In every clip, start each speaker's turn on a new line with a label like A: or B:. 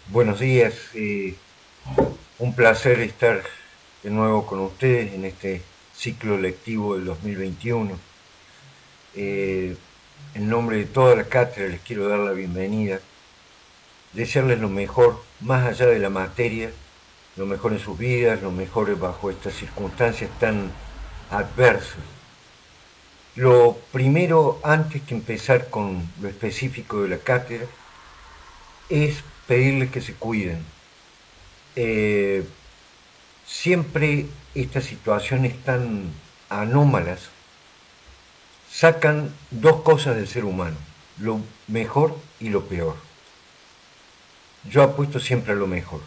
A: Buenos días, un placer estar de nuevo con ustedes en este ciclo lectivo del 2021. Eh, en nombre de toda la cátedra les quiero dar la bienvenida, desearles lo mejor, más allá de la materia, lo mejor en sus vidas, lo mejor bajo estas circunstancias tan adversas. Lo primero, antes que empezar con lo específico de la cátedra, es pedirles que se cuiden. Eh, Siempre estas situaciones tan anómalas sacan dos cosas del ser humano, lo mejor y lo peor. Yo apuesto siempre a lo mejor.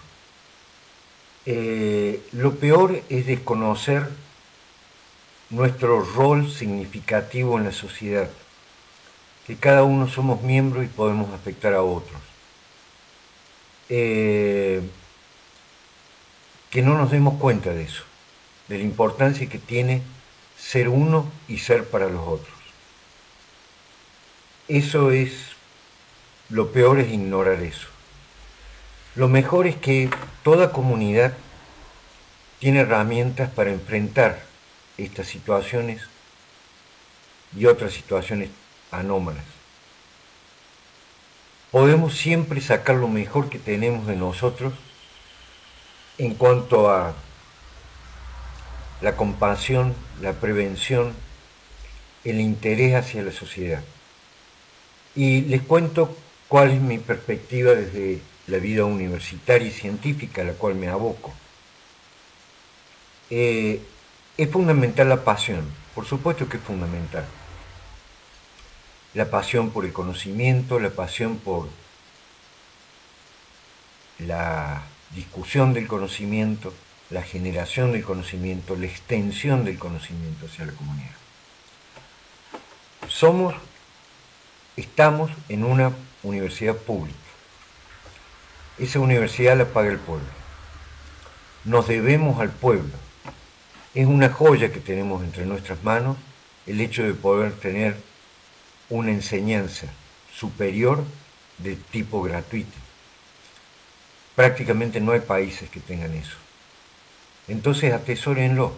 A: Lo peor es desconocer nuestro rol significativo en la sociedad, que cada uno somos miembros y podemos afectar a otros. Eh, que no nos demos cuenta de eso, de la importancia que tiene ser uno y ser para los otros. Eso es, lo peor es ignorar eso. Lo mejor es que toda comunidad tiene herramientas para enfrentar estas situaciones y otras situaciones anómalas. Podemos siempre sacar lo mejor que tenemos de nosotros en cuanto a la compasión, la prevención, el interés hacia la sociedad. Y les cuento cuál es mi perspectiva desde la vida universitaria y científica a la cual me aboco. Es fundamental la pasión, por supuesto que es fundamental. La pasión por el conocimiento, la pasión por la discusión del conocimiento, la generación del conocimiento, la extensión del conocimiento hacia la comunidad. Somos, estamos en una universidad pública. Esa universidad la paga el pueblo. Nos debemos al pueblo. Es una joya que tenemos entre nuestras manos el hecho de poder tener una enseñanza superior de tipo gratuito. Prácticamente no hay países que tengan eso. Entonces atesórenlo,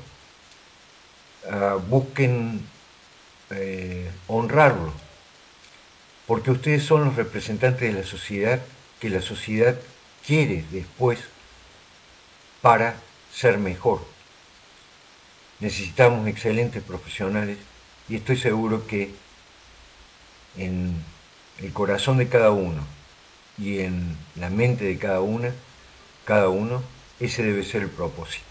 A: busquen honrarlo, porque ustedes son los representantes de la sociedad que la sociedad quiere después para ser mejor. Necesitamos excelentes profesionales y estoy seguro que en el corazón de cada uno y en la mente de cada uno, ese debe ser el propósito.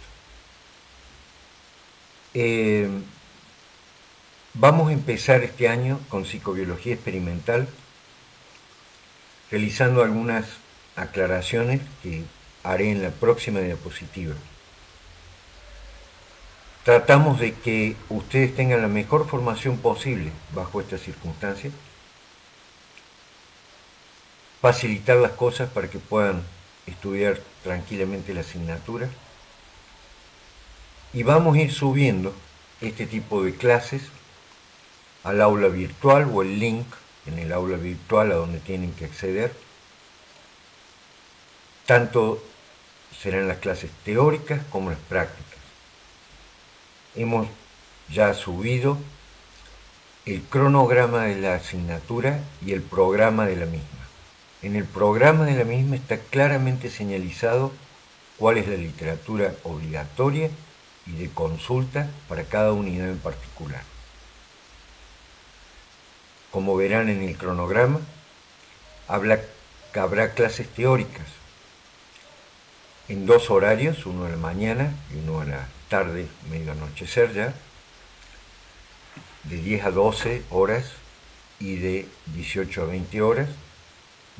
A: Vamos a empezar este año con psicobiología experimental, realizando algunas aclaraciones que haré en la próxima diapositiva. Tratamos de que ustedes tengan la mejor formación posible bajo estas circunstancias, facilitar las cosas para que puedan estudiar tranquilamente la asignatura y vamos a ir subiendo este tipo de clases al aula virtual o el link en el aula virtual a donde tienen que acceder. Tanto serán las clases teóricas como las prácticas. Hemos ya subido el cronograma de la asignatura y el programa de la misma. En el programa de la misma está claramente señalizado cuál es la literatura obligatoria y de consulta para cada unidad en particular. Como verán en el cronograma, habrá clases teóricas en dos horarios, uno a la mañana y uno a la tarde, medio anochecer ya, de 10 a 12 horas y de 18 a 20 horas,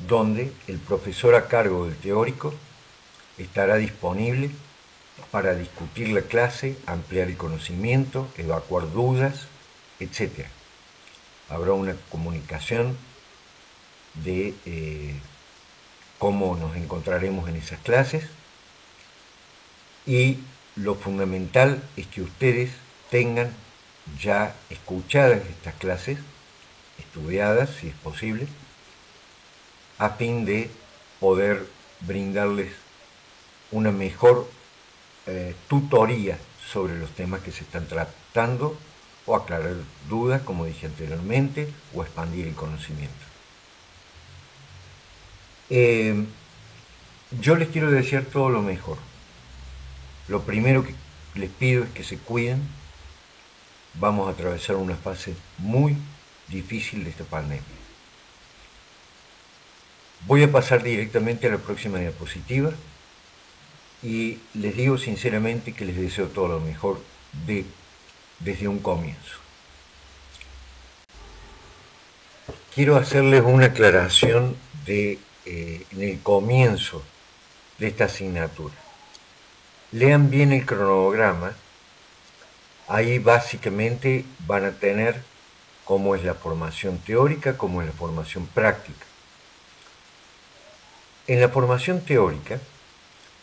A: donde el profesor a cargo del teórico estará disponible para discutir la clase, ampliar el conocimiento, evacuar dudas, etc. Habrá una comunicación de cómo nos encontraremos en esas clases y lo fundamental es que ustedes tengan ya escuchadas estas clases, estudiadas si es posible, a fin de poder brindarles una mejor tutoría sobre los temas que se están tratando, o aclarar dudas, como dije anteriormente, o expandir el conocimiento. Yo les quiero desear todo lo mejor. Lo primero que les pido es que se cuiden. Vamos a atravesar una fase muy difícil de esta pandemia. Voy a pasar directamente a la próxima diapositiva y les digo sinceramente que les deseo todo lo mejor desde un comienzo. Quiero hacerles una aclaración en el comienzo de esta asignatura. Lean bien el cronograma. Ahí básicamente van a tener cómo es la formación teórica, cómo es la formación práctica. En la formación teórica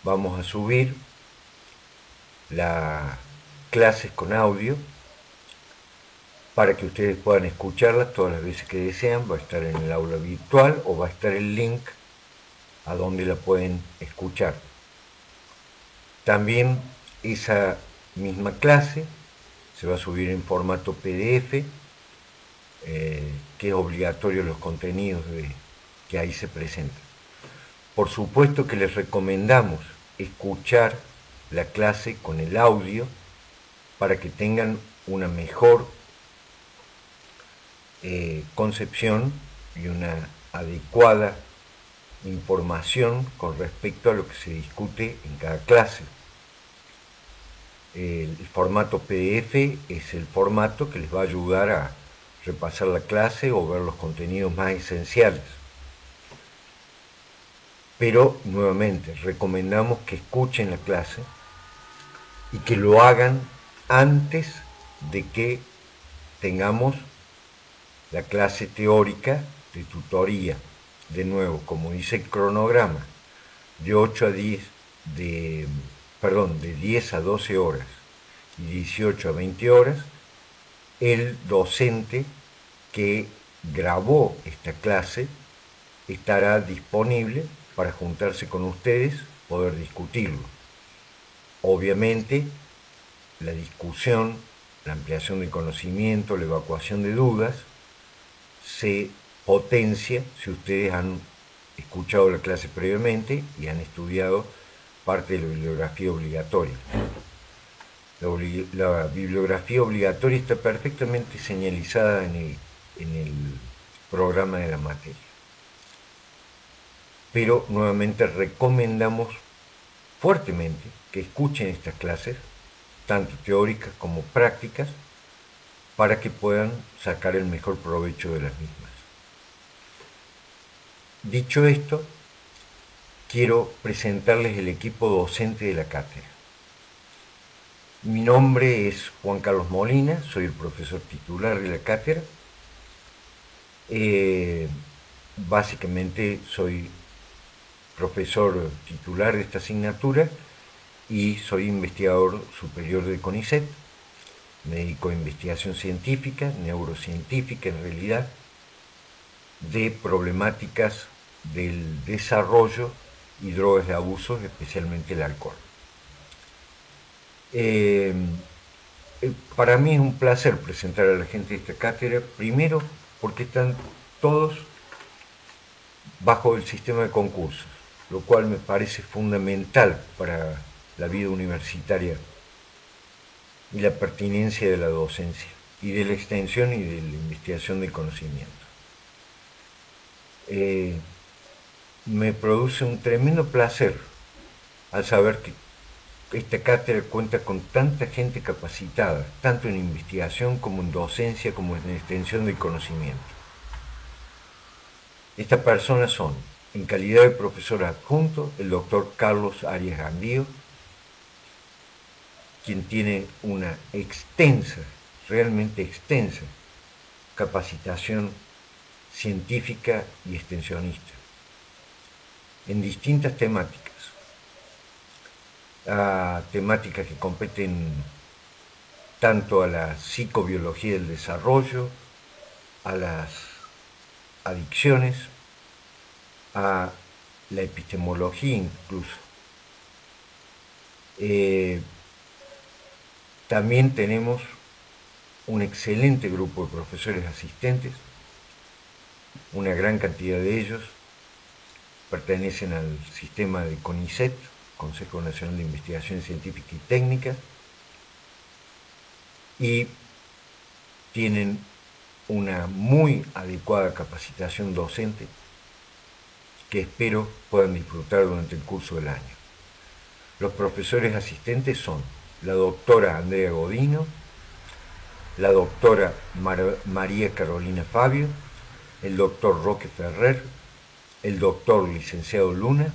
A: vamos a subir las clases con audio para que ustedes puedan escucharlas todas las veces que desean. Va a estar en el aula virtual o va a estar el link a donde la pueden escuchar. También esa misma clase se va a subir en formato PDF, que es obligatorio los contenidos que ahí se presentan. Por supuesto que les recomendamos escuchar la clase con el audio para que tengan una mejor concepción y una adecuada información con respecto a lo que se discute en cada clase. El formato PDF es el formato que les va a ayudar a repasar la clase o ver los contenidos más esenciales. Pero nuevamente recomendamos que escuchen la clase y que lo hagan antes de que tengamos la clase teórica de tutoría. De nuevo, como dice el cronograma, de 10 a 12 horas y 18 a 20 horas, el docente que grabó esta clase estará disponible para juntarse con ustedes, poder discutirlo. Obviamente, la discusión, la ampliación del conocimiento, la evacuación de dudas, se potencia si ustedes han escuchado la clase previamente y han estudiado parte de la bibliografía obligatoria. La bibliografía obligatoria está perfectamente señalizada en el programa de la materia. Pero nuevamente recomendamos fuertemente que escuchen estas clases, tanto teóricas como prácticas, para que puedan sacar el mejor provecho de las mismas. Dicho esto, quiero presentarles el equipo docente de la cátedra. Mi nombre es Juan Carlos Molina, soy el profesor titular de la cátedra. Básicamente soy profesor titular de esta asignatura y soy investigador superior del CONICET. Me dedico a investigación científica, neurocientífica en realidad, de problemáticas del desarrollo y drogas de abuso, especialmente el alcohol. Para mí es un placer presentar a la gente de esta cátedra, primero porque están todos bajo el sistema de concursos, lo cual me parece fundamental para la vida universitaria y la pertinencia de la docencia y de la extensión y de la investigación del conocimiento. Me produce un tremendo placer al saber que esta cátedra cuenta con tanta gente capacitada, tanto en investigación como en docencia, como en extensión del conocimiento. Estas personas son, en calidad de profesor adjunto, el doctor Carlos Arias Gandío, quien tiene una extensa, realmente extensa, capacitación científica y extensionista en distintas temáticas. Temáticas que competen tanto a la psicobiología del desarrollo, a las adicciones, a la epistemología incluso. También tenemos un excelente grupo de profesores asistentes, una gran cantidad de ellos pertenecen al sistema de CONICET, Consejo Nacional de Investigación Científica y Técnica, y tienen una muy adecuada capacitación docente que espero puedan disfrutar durante el curso del año. Los profesores asistentes son la doctora Andrea Godino, la doctora María Carolina Fabio, el doctor Roque Ferrer, el doctor licenciado Luna,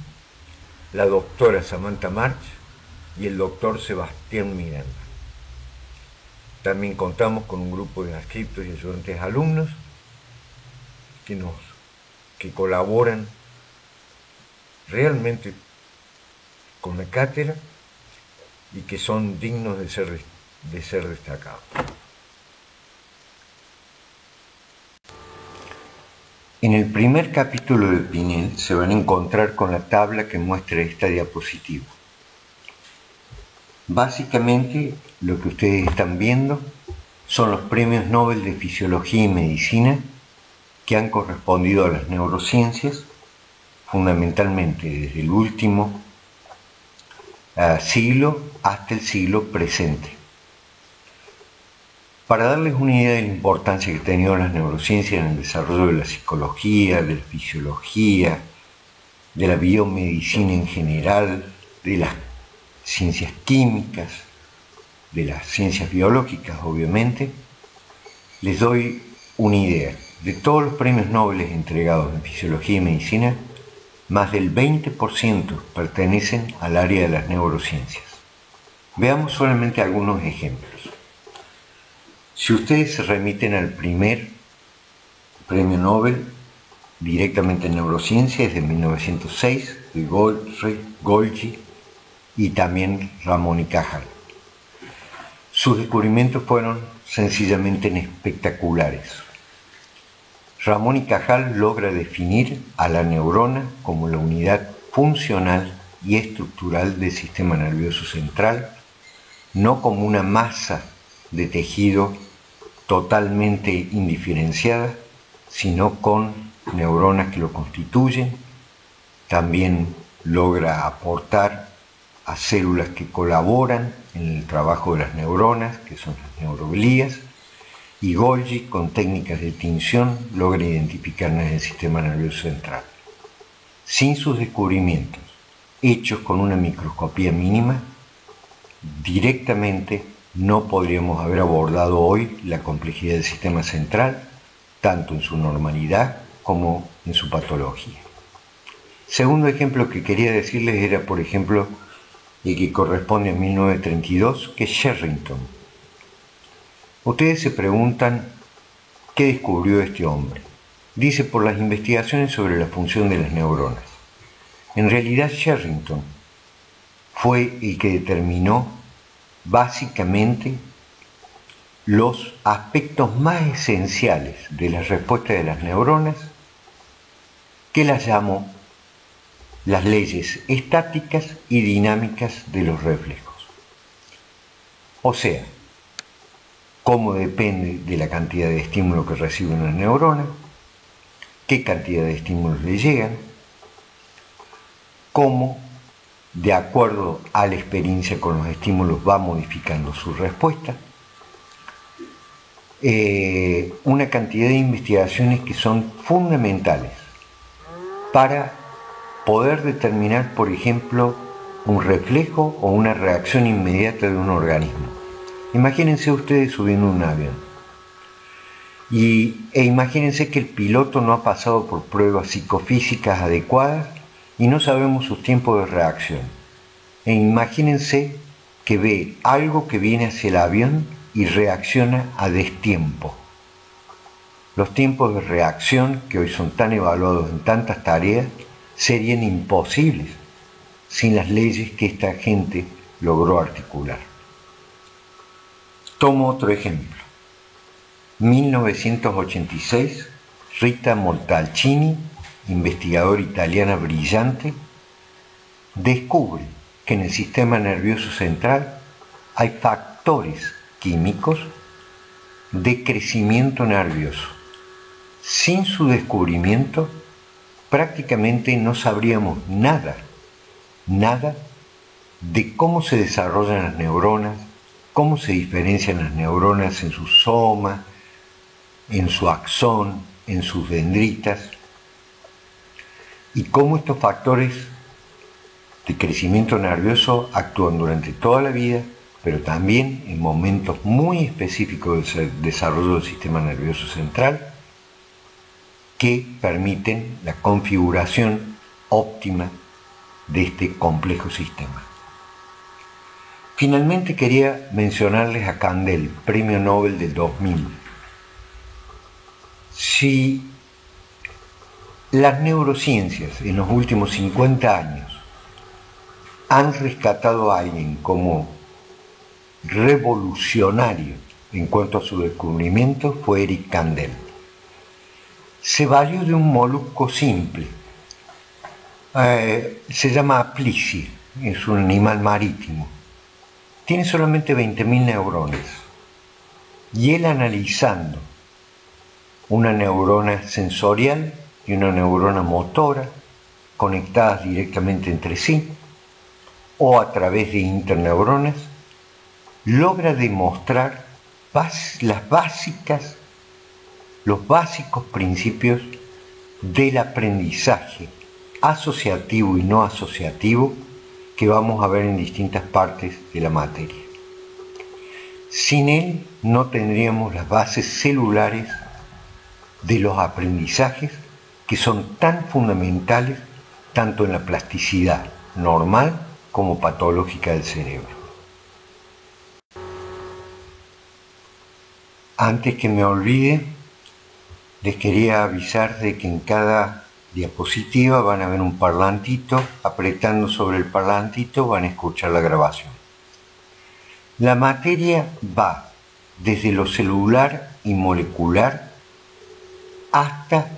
A: la doctora Samantha March y el doctor Sebastián Miranda. También contamos con un grupo de adscriptos y ayudantes alumnos que colaboran realmente con la cátedra y que son dignos de ser destacados. En el primer capítulo de Pinel se van a encontrar con la tabla que muestra esta diapositiva. Básicamente lo que ustedes están viendo son los premios Nobel de Fisiología y Medicina que han correspondido a las neurociencias, fundamentalmente desde el último siglo hasta el siglo presente. Para darles una idea de la importancia que han tenido las neurociencias en el desarrollo de la psicología, de la fisiología, de la biomedicina en general, de las ciencias químicas, de las ciencias biológicas, obviamente, les doy una idea. De todos los premios Nobel entregados en fisiología y medicina, más del 20% pertenecen al área de las neurociencias. Veamos solamente algunos ejemplos. Si ustedes se remiten al primer premio Nobel directamente en neurociencia, es de 1906, de Golgi y también Ramón y Cajal. Sus descubrimientos fueron sencillamente espectaculares. Ramón y Cajal logra definir a la neurona como la unidad funcional y estructural del sistema nervioso central, no como una masa de tejido totalmente indiferenciada, sino con neuronas que lo constituyen. También logra aportar a células que colaboran en el trabajo de las neuronas, que son las neuroglías, y Golgi, con técnicas de tinción, logra identificarlas en el sistema nervioso central. Sin sus descubrimientos, hechos con una microscopía mínima, directamente no podríamos haber abordado hoy la complejidad del sistema central, tanto en su normalidad como en su patología. Segundo ejemplo que quería decirles era, por ejemplo, el que corresponde a 1932, que es Sherrington. Ustedes se preguntan, ¿qué descubrió este hombre? Dice, por las investigaciones sobre la función de las neuronas. En realidad, Sherrington fue el que determinó básicamente los aspectos más esenciales de la respuesta de las neuronas, que las llamó las leyes estáticas y dinámicas de los reflejos. O sea, cómo depende de la cantidad de estímulo que recibe una neurona, qué cantidad de estímulos le llegan, cómo, de acuerdo a la experiencia con los estímulos, va modificando su respuesta. Una cantidad de investigaciones que son fundamentales para poder determinar, por ejemplo, un reflejo o una reacción inmediata de un organismo. Imagínense ustedes subiendo un avión e imagínense que el piloto no ha pasado por pruebas psicofísicas adecuadas y no sabemos sus tiempos de reacción. E imagínense que ve algo que viene hacia el avión y reacciona a destiempo. Los tiempos de reacción, que hoy son tan evaluados en tantas tareas, serían imposibles sin las leyes que esta gente logró articular. Tomo otro ejemplo. 1986, Rita Montalcini investigadora italiana brillante, descubre que en el sistema nervioso central hay factores químicos de crecimiento nervioso. Sin su descubrimiento, prácticamente no sabríamos nada de cómo se desarrollan las neuronas, cómo se diferencian las neuronas en su soma, en su axón, en sus dendritas, y cómo estos factores de crecimiento nervioso actúan durante toda la vida, pero también en momentos muy específicos del desarrollo del sistema nervioso central, que permiten la configuración óptima de este complejo sistema. Finalmente quería mencionarles a Kandel, Premio Nobel del 2000. Si las neurociencias en los últimos 50 años han rescatado a alguien como revolucionario en cuanto a su descubrimiento, fue Eric Kandel. Se valió de un molusco simple, se llama Aplysia, es un animal marítimo, tiene solamente 20.000 neuronas, y él analizando una neurona sensorial y una neurona motora conectadas directamente entre sí o a través de interneuronas, logra demostrar los básicos principios del aprendizaje asociativo y no asociativo que vamos a ver en distintas partes de la materia. Sin él no tendríamos las bases celulares de los aprendizajes que son tan fundamentales tanto en la plasticidad normal como patológica del cerebro. Antes que me olvide, les quería avisar de que en cada diapositiva van a ver un parlantito, apretando sobre el parlantito van a escuchar la grabación. La materia va desde lo celular y molecular hasta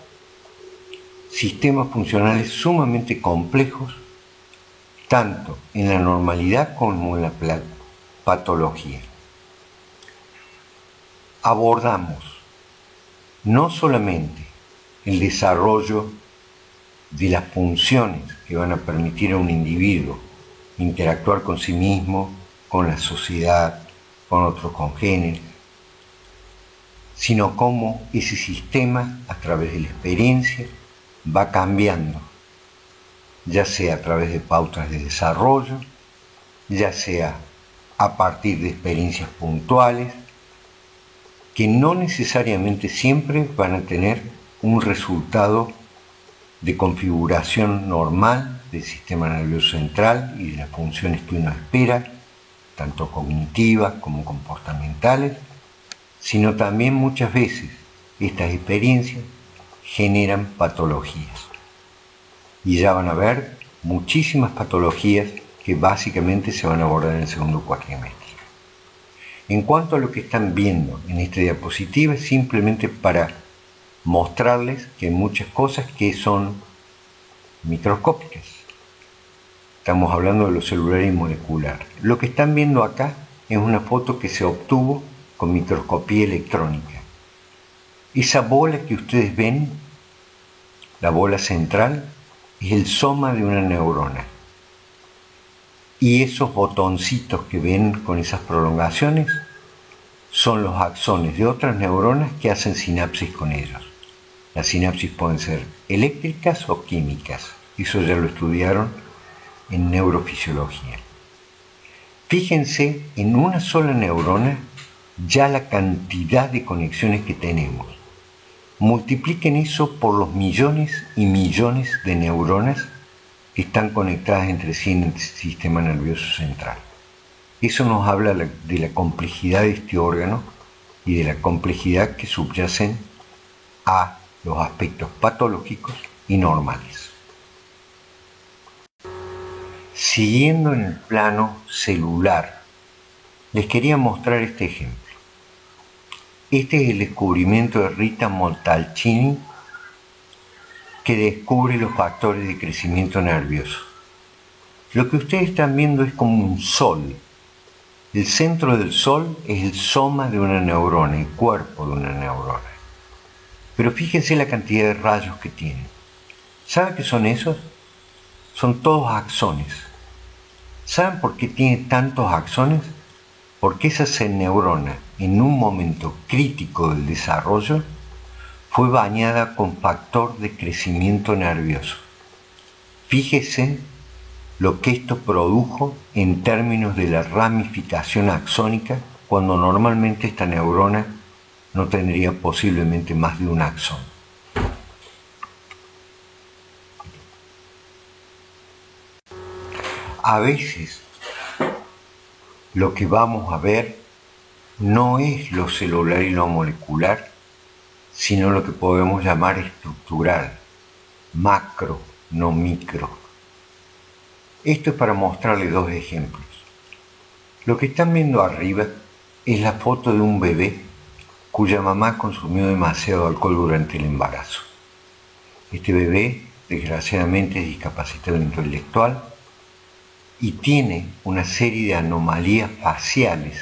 A: sistemas funcionales sumamente complejos, tanto en la normalidad como en la patología. Abordamos no solamente el desarrollo de las funciones que van a permitir a un individuo interactuar con sí mismo, con la sociedad, con otros congéneres, sino cómo ese sistema, a través de la experiencia, va cambiando, ya sea a través de pautas de desarrollo, ya sea a partir de experiencias puntuales, que no necesariamente siempre van a tener un resultado de configuración normal del sistema nervioso central y de las funciones que uno espera, tanto cognitivas como comportamentales, sino también muchas veces estas experiencias generan patologías. Y ya van a ver muchísimas patologías que básicamente se van a abordar en el segundo cuatrimestre. En cuanto a lo que están viendo en esta diapositiva, es simplemente para mostrarles que hay muchas cosas que son microscópicas. Estamos hablando de lo celular y molecular. Lo que están viendo acá es una foto que se obtuvo con microscopía electrónica. Esa bola que ustedes ven, la bola central, es el soma de una neurona. Y esos botoncitos que ven con esas prolongaciones son los axones de otras neuronas que hacen sinapsis con ellos. Las sinapsis pueden ser eléctricas o químicas. Eso ya lo estudiaron en neurofisiología. Fíjense en una sola neurona ya la cantidad de conexiones que tenemos. Multipliquen eso por los millones y millones de neuronas que están conectadas entre sí en el sistema nervioso central. Eso nos habla de la complejidad de este órgano y de la complejidad que subyacen a los aspectos patológicos y normales. Siguiendo en el plano celular, les quería mostrar este ejemplo. Este es el descubrimiento de Rita Montalcini que descubre los factores de crecimiento nervioso. Lo que ustedes están viendo es como un sol. El centro del sol es el soma de una neurona, el cuerpo de una neurona. Pero fíjense la cantidad de rayos que tiene. ¿Saben qué son esos? Son todos axones. ¿Saben por qué tiene tantos axones? Porque esa neurona, en un momento crítico del desarrollo, fue bañada con factor de crecimiento nervioso. Fíjense lo que esto produjo en términos de la ramificación axónica, cuando normalmente esta neurona no tendría posiblemente más de un axón. A veces lo que vamos a ver no es lo celular y lo molecular, sino lo que podemos llamar estructural, macro, no micro. Esto es para mostrarles dos ejemplos. Lo que están viendo arriba es la foto de un bebé cuya mamá consumió demasiado alcohol durante el embarazo. Este bebé, desgraciadamente, es discapacitado intelectual y tiene una serie de anomalías faciales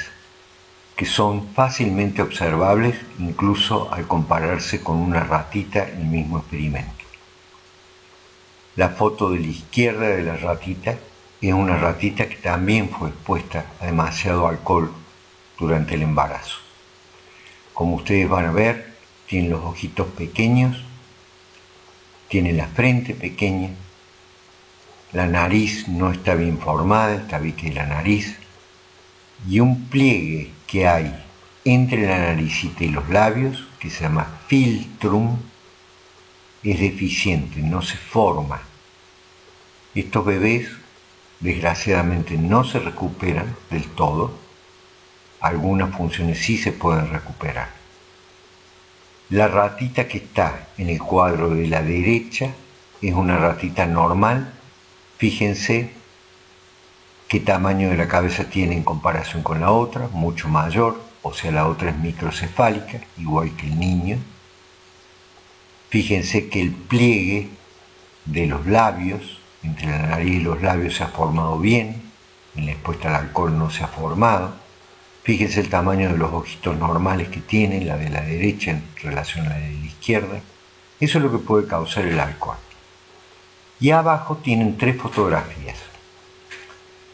A: que son fácilmente observables incluso al compararse con una ratita en el mismo experimento. La foto de la izquierda de la ratita es una ratita que también fue expuesta a demasiado alcohol durante el embarazo. Como ustedes van a ver, tiene los ojitos pequeños, tiene la frente pequeña, la nariz no está bien formada, el tabique de la nariz, y un pliegue que hay entre la naricita y los labios, que se llama filtrum, es deficiente, no se forma. Estos bebés desgraciadamente no se recuperan del todo, algunas funciones sí se pueden recuperar. La ratita que está en el cuadro de la derecha es una ratita normal. Fíjense qué tamaño de la cabeza tiene en comparación con la otra, mucho mayor, o sea, la otra es microcefálica, igual que el niño. Fíjense que el pliegue de los labios, entre la nariz y los labios, se ha formado bien, en la expuesta al alcohol no se ha formado. Fíjense el tamaño de los ojitos normales que tiene, la de la derecha en relación a la de la izquierda. Eso es lo que puede causar el alcohol. Y abajo tienen 3 fotografías.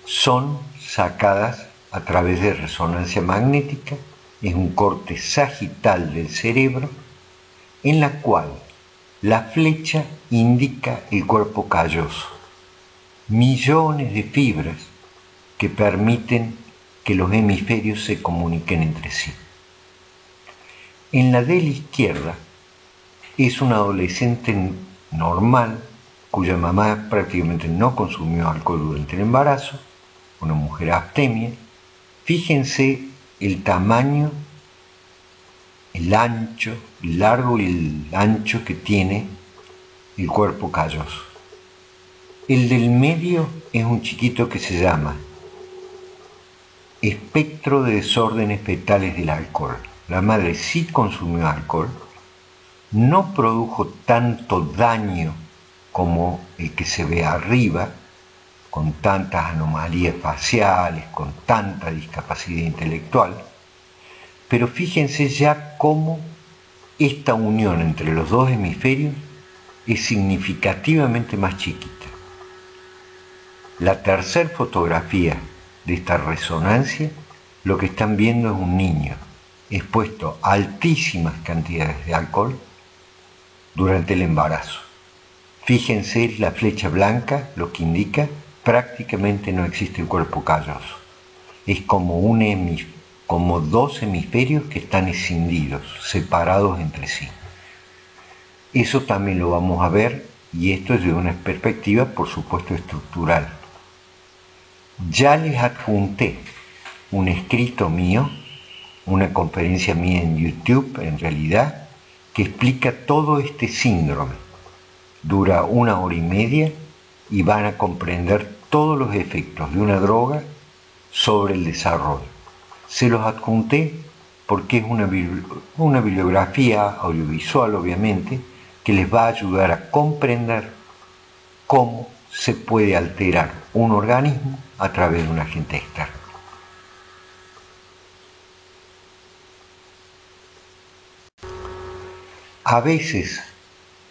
A: Son sacadas a través de resonancia magnética, es un corte sagital del cerebro, en la cual la flecha indica el cuerpo calloso, millones de fibras que permiten que los hemisferios se comuniquen entre sí. En la de la izquierda es una adolescente normal cuya mamá prácticamente no consumió alcohol durante el embarazo, una mujer abstemia. Fíjense el tamaño, el ancho, el largo y el ancho que tiene el cuerpo calloso. El del medio es un chiquito que se llama espectro de desórdenes fetales del alcohol. La madre sí consumió alcohol, no produjo tanto daño como el que se ve arriba, con tantas anomalías faciales, con tanta discapacidad intelectual, pero fíjense ya cómo esta unión entre los dos hemisferios es significativamente más chiquita. La tercera fotografía de esta resonancia, lo que están viendo es un niño expuesto a altísimas cantidades de alcohol durante el embarazo. Fíjense la flecha blanca, lo que indica prácticamente no existe el cuerpo calloso. Es como como 2 hemisferios que están escindidos, separados entre sí. Eso también lo vamos a ver, y esto es de una perspectiva, por supuesto, estructural. Ya les adjunté un escrito mío, una conferencia mía en YouTube, en realidad, que explica todo este síndrome. Dura 1 hora y media y van a comprender todos los efectos de una droga sobre el desarrollo. Se los adjunté porque es una bibliografía audiovisual, obviamente, que que les va a ayudar a comprender cómo se puede alterar un organismo a través de un agente externo. A veces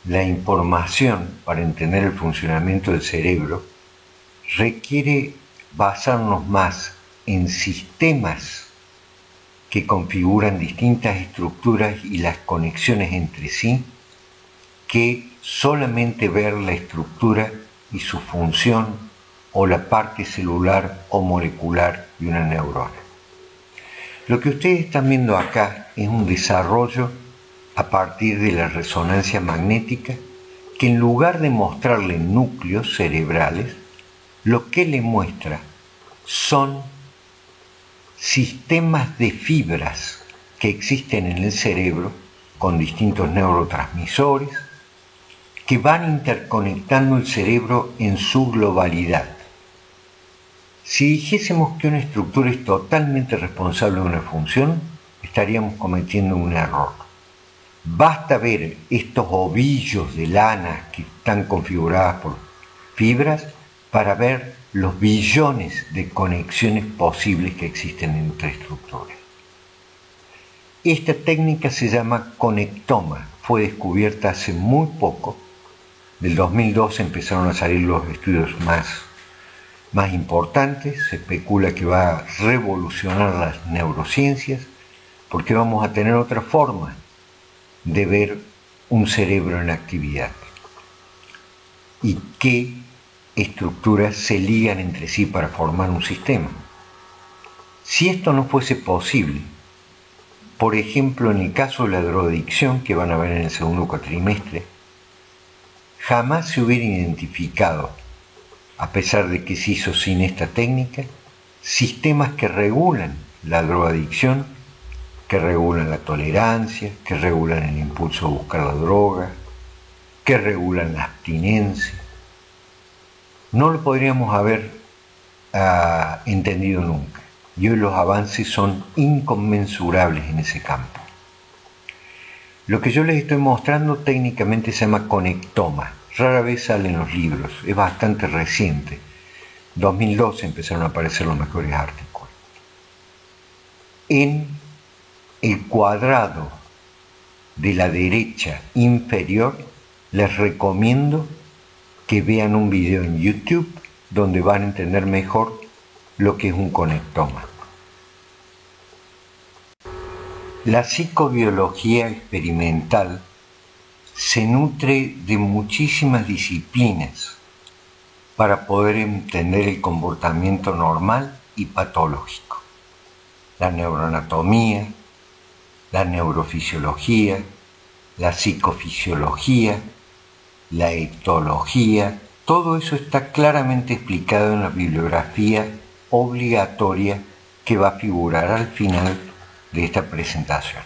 A: la información para entender el funcionamiento del cerebro requiere basarnos más en sistemas que configuran distintas estructuras y las conexiones entre sí, que solamente ver la estructura y su función o la parte celular o molecular de una neurona. Lo que ustedes están viendo acá es un desarrollo a partir de la resonancia magnética que, en lugar de mostrarle núcleos cerebrales, lo que le muestra son sistemas de fibras que existen en el cerebro con distintos neurotransmisores que van interconectando el cerebro en su globalidad. Si dijésemos que una estructura es totalmente responsable de una función, estaríamos cometiendo un error. Basta ver estos ovillos de lana que están configuradas por fibras para ver los billones de conexiones posibles que existen entre estructuras. Esta técnica se llama conectoma, fue descubierta hace muy poco. Del 2002 empezaron a salir los estudios más importantes. Se especula que va a revolucionar las neurociencias porque vamos a tener otra forma de ver un cerebro en actividad y qué estructuras se ligan entre sí para formar un sistema. Si esto no fuese posible, por ejemplo en el caso de la drogadicción que van a ver en el segundo cuatrimestre, jamás se hubiera identificado, a pesar de que se hizo sin esta técnica, sistemas que regulan la drogadicción, que regulan la tolerancia, que regulan el impulso a buscar la droga, que regulan la abstinencia. No lo podríamos haber entendido nunca, y hoy los avances son inconmensurables en ese campo. Lo que yo les estoy mostrando técnicamente se llama conectoma, rara vez sale en los libros, es bastante reciente. 2012 empezaron a aparecer los mejores artículos. En el cuadrado de la derecha inferior les recomiendo que vean un video en YouTube donde van a entender mejor lo que es un conectoma. La psicobiología experimental se nutre de muchísimas disciplinas para poder entender el comportamiento normal y patológico. La neuroanatomía, la neurofisiología, la psicofisiología, la etología, todo eso está claramente explicado en la bibliografía obligatoria que va a figurar al final de esta presentación.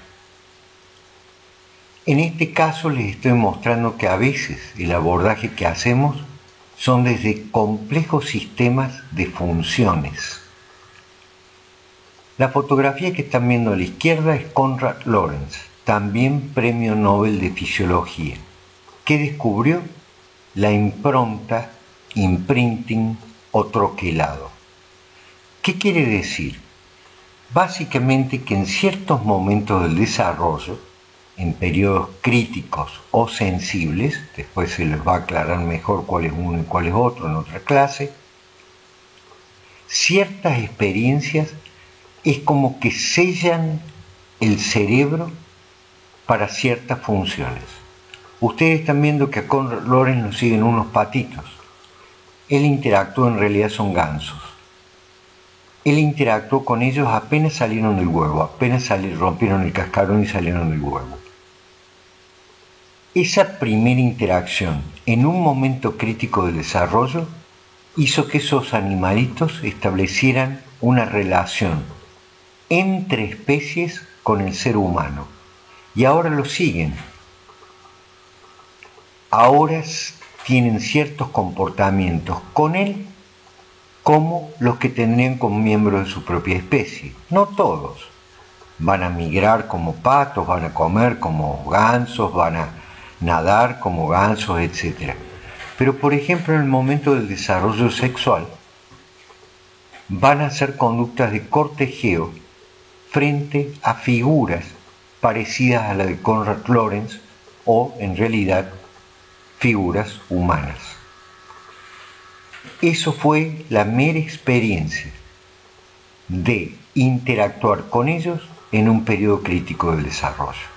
A: En este caso les estoy mostrando que a veces el abordaje que hacemos son desde complejos sistemas de funciones. La fotografía que están viendo a la izquierda es Konrad Lorenz, también premio Nobel de Fisiología, que descubrió la impronta, imprinting o troquelado. ¿Qué quiere decir? Básicamente que en ciertos momentos del desarrollo, en periodos críticos o sensibles, después se les va a aclarar mejor cuál es uno y cuál es otro en otra clase, ciertas experiencias es como que sellan el cerebro para ciertas funciones. Ustedes están viendo que a Konrad Lorenz lo siguen unos patitos. Él interactuó, en realidad son gansos. Él interactuó con ellos apenas salieron del huevo, apenas rompieron el cascarón y salieron del huevo. Esa primera interacción en un momento crítico del desarrollo hizo que esos animalitos establecieran una relación entre especies con el ser humano. Y ahora lo siguen. Ahora tienen ciertos comportamientos con él como los que tendrían con miembros de su propia especie. No todos. Van a migrar como patos, van a comer como gansos, van a nadar como gansos, etc. Pero por ejemplo en el momento del desarrollo sexual van a ser conductas de cortejeo frente a figuras parecidas a la de Konrad Lorenz o en realidad figuras humanas. Eso fue la mera experiencia de interactuar con ellos en un periodo crítico del desarrollo.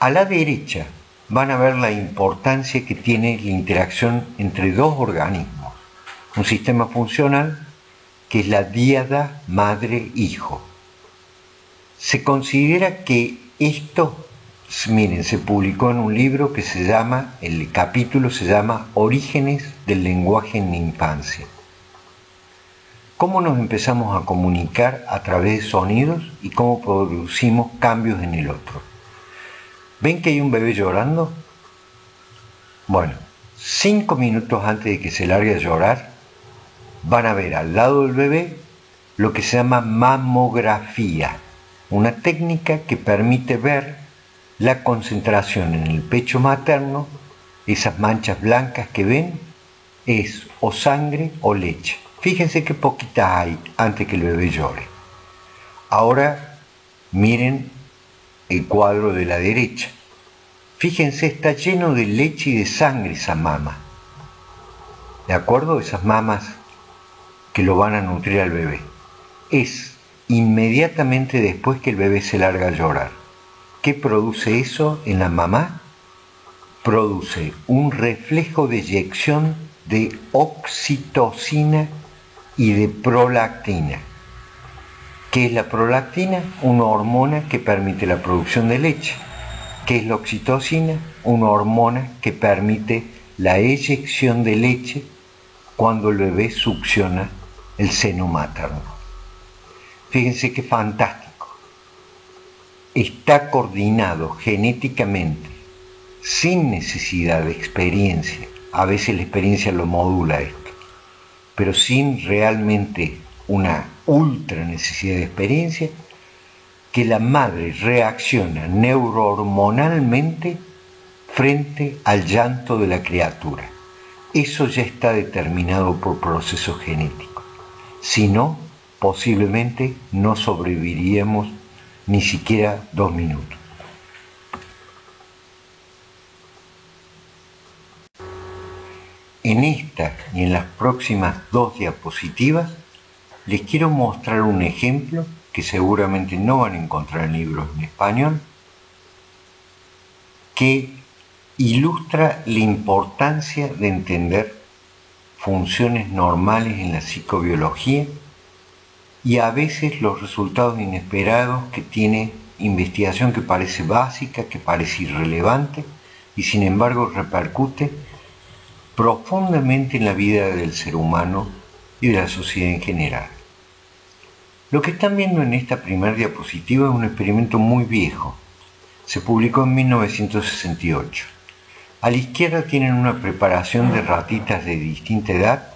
A: A la derecha van a ver la importancia que tiene la interacción entre dos organismos, un sistema funcional que es la díada madre-hijo. Se considera que esto, miren, se publicó en un libro que se llama, el capítulo se llama Orígenes del lenguaje en la infancia. Cómo nos empezamos a comunicar a través de sonidos y cómo producimos cambios en el otro. ¿Ven que hay un bebé llorando? Bueno, 5 minutos antes de que se largue a llorar, van a ver al lado del bebé lo que se llama mamografía, una técnica que permite ver la concentración en el pecho materno. Esas manchas blancas que ven es o sangre o leche. Fíjense qué poquitas hay antes que el bebé llore. Ahora miren el cuadro de la derecha. Fíjense, está lleno de leche y de sangre esa mama. ¿De acuerdo? Esas mamas que lo van a nutrir al bebé. Es inmediatamente después que el bebé se larga a llorar. ¿Qué produce eso en la mamá? Produce un reflejo de eyección de oxitocina y de prolactina. ¿Qué es la prolactina? Una hormona que permite la producción de leche. ¿Qué es la oxitocina? Una hormona que permite la eyección de leche cuando el bebé succiona el seno materno. Fíjense qué fantástico. Está coordinado genéticamente, sin necesidad de experiencia. A veces la experiencia lo modula esto, pero sin realmente una ultra necesidad de experiencia, que la madre reacciona neurohormonalmente frente al llanto de la criatura. Eso ya está determinado por procesos genéticos. Si no, posiblemente no sobreviviríamos ni siquiera 2 minutos. En esta y en las próximas 2 diapositivas les quiero mostrar un ejemplo que seguramente no van a encontrar en libros en español, que ilustra la importancia de entender funciones normales en la psicobiología y a veces los resultados inesperados que tiene investigación que parece básica, que parece irrelevante y sin embargo repercute profundamente en la vida del ser humano y de la sociedad en general. Lo que están viendo en esta primera diapositiva es un experimento muy viejo. Se publicó en 1968. A la izquierda tienen una preparación de ratitas de distinta edad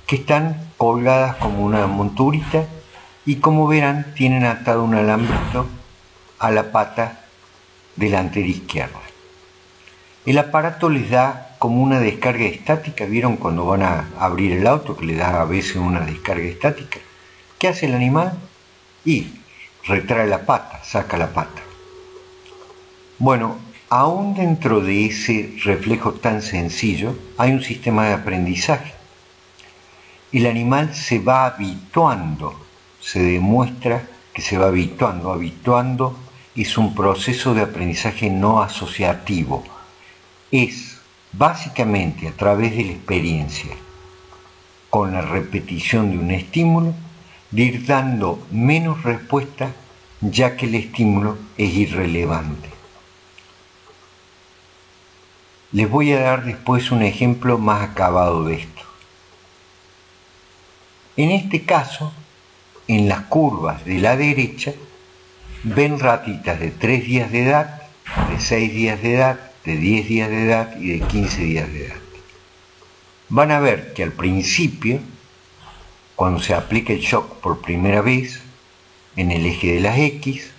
A: que están colgadas como una monturita y como verán tienen atado un alambrito a la pata delantera izquierda. El aparato les da como una descarga estática. ¿Vieron cuando van a abrir el auto que le da a veces una descarga estática? ¿Qué hace el animal? Y retrae la pata, saca la pata. Bueno, aún dentro de ese reflejo tan sencillo hay un sistema de aprendizaje. El animal se va habituando, se demuestra que se va habituando. Habituando es un proceso de aprendizaje no asociativo. Es básicamente a través de la experiencia, con la repetición de un estímulo, de ir dando menos respuesta ya que el estímulo es irrelevante. Les voy a dar después un ejemplo más acabado de esto. En este caso, en las curvas de la derecha, ven ratitas de 3 días de edad, de 6 días de edad, de 10 días de edad y de 15 días de edad. Van a ver que al principio, cuando se aplica el shock por primera vez en el eje de las X,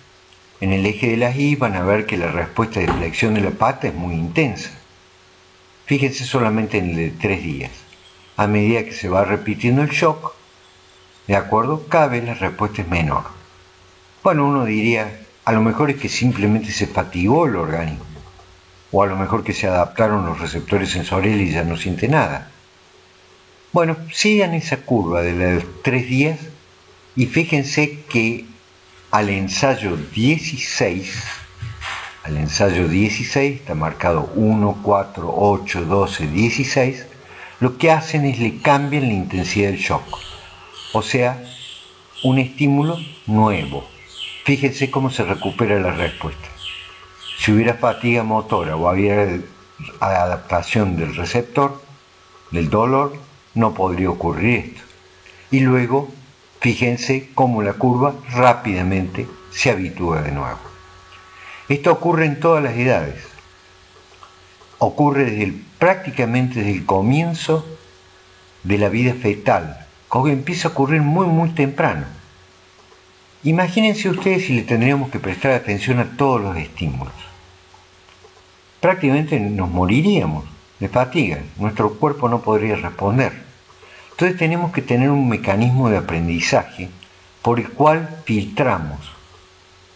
A: En el eje de las Y van a ver que la respuesta de flexión de la pata es muy intensa. Fíjense solamente en el de 3 días. A medida que se va repitiendo el shock, ¿de acuerdo? Cada vez la respuesta es menor. Bueno, uno diría, a lo mejor es que simplemente se fatigó el organismo, o a lo mejor que se adaptaron los receptores sensoriales y ya no siente nada. Bueno, sigan esa curva de los 3 días y fíjense que al ensayo 16 está marcado 1, 4, 8, 12, 16, lo que hacen es le cambian la intensidad del shock, o sea, un estímulo nuevo. Fíjense cómo se recupera la respuesta. Si hubiera fatiga motora o hubiera adaptación del receptor, del dolor, no podría ocurrir esto. Y luego, fíjense cómo la curva rápidamente se habitúa de nuevo. Esto ocurre en todas las edades. Ocurre prácticamente desde el comienzo de la vida fetal, que empieza a ocurrir muy temprano. Imagínense ustedes si le tendríamos que prestar atención a todos los estímulos. Prácticamente nos moriríamos de fatiga, nuestro cuerpo no podría responder. Entonces tenemos que tener un mecanismo de aprendizaje por el cual filtramos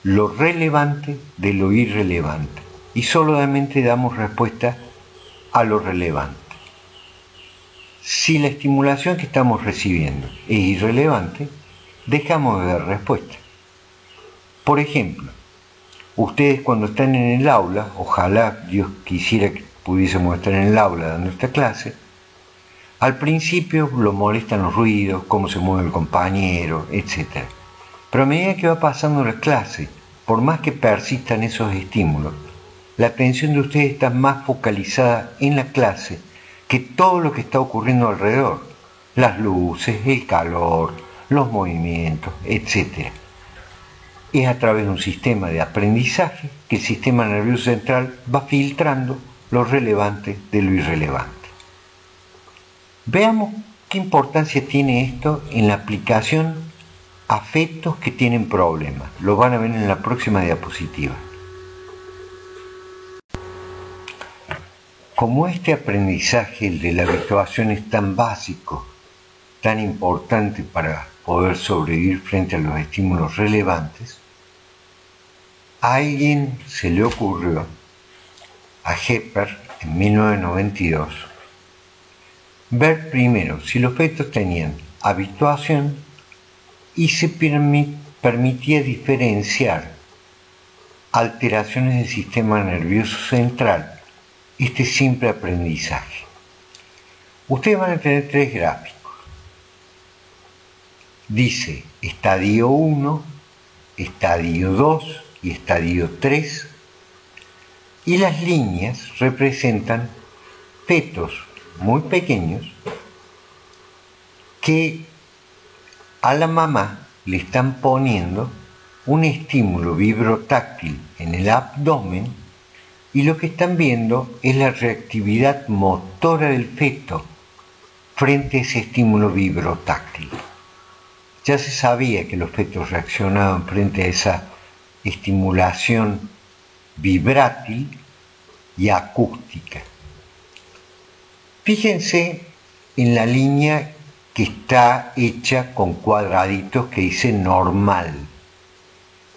A: lo relevante de lo irrelevante y solamente damos respuesta a lo relevante. Si la estimulación que estamos recibiendo es irrelevante, dejamos de dar respuesta. Por ejemplo, ustedes cuando están en el aula, ojalá Dios quisiera que pudiésemos estar en el aula dando esta clase, al principio lo molestan los ruidos, cómo se mueve el compañero, etc. Pero a medida que va pasando la clase, por más que persistan esos estímulos, la atención de ustedes está más focalizada en la clase que todo lo que está ocurriendo alrededor. Las luces, el calor, los movimientos, etc. Es a través de un sistema de aprendizaje que el sistema nervioso central va filtrando lo relevante de lo irrelevante. Veamos qué importancia tiene esto en la aplicación a fetos que tienen problemas. Lo van a ver en la próxima diapositiva. Como este aprendizaje, el de la habituación, es tan básico, tan importante para poder sobrevivir frente a los estímulos relevantes, a alguien se le ocurrió, a Hepper, en 1992, ver primero si los fetos tenían habituación y se permitía diferenciar alteraciones del sistema nervioso central, este simple aprendizaje. Ustedes van a tener 3 gráficos. Dice estadio 1, estadio 2 y estadio 3, y las líneas representan fetos muy pequeños que a la mamá le están poniendo un estímulo vibrotáctil en el abdomen y lo que están viendo es la reactividad motora del feto frente a ese estímulo vibrotáctil. Ya se sabía que los fetos reaccionaban frente a esa estimulación vibrátil y acústica. Fíjense en la línea que está hecha con cuadraditos que dice normal.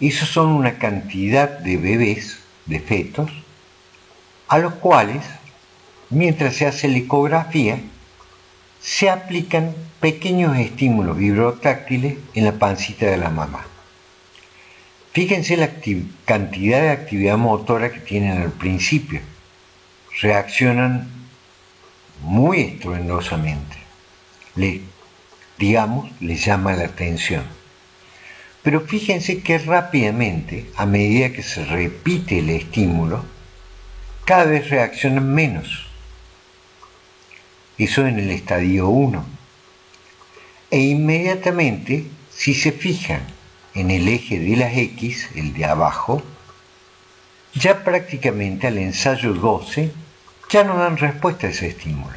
A: Esos son una cantidad de bebés, de fetos, a los cuales, mientras se hace la ecografía, se aplican pequeños estímulos vibrotáctiles en la pancita de la mamá. Fíjense la cantidad de actividad motora que tienen al principio. Reaccionan muy estruendosamente. Les llama la atención. Pero fíjense que rápidamente, a medida que se repite el estímulo, cada vez reaccionan menos. Eso en el estadio 1. E inmediatamente, si se fijan en el eje de las X, el de abajo, ya prácticamente al ensayo 12 ya no dan respuesta a ese estímulo.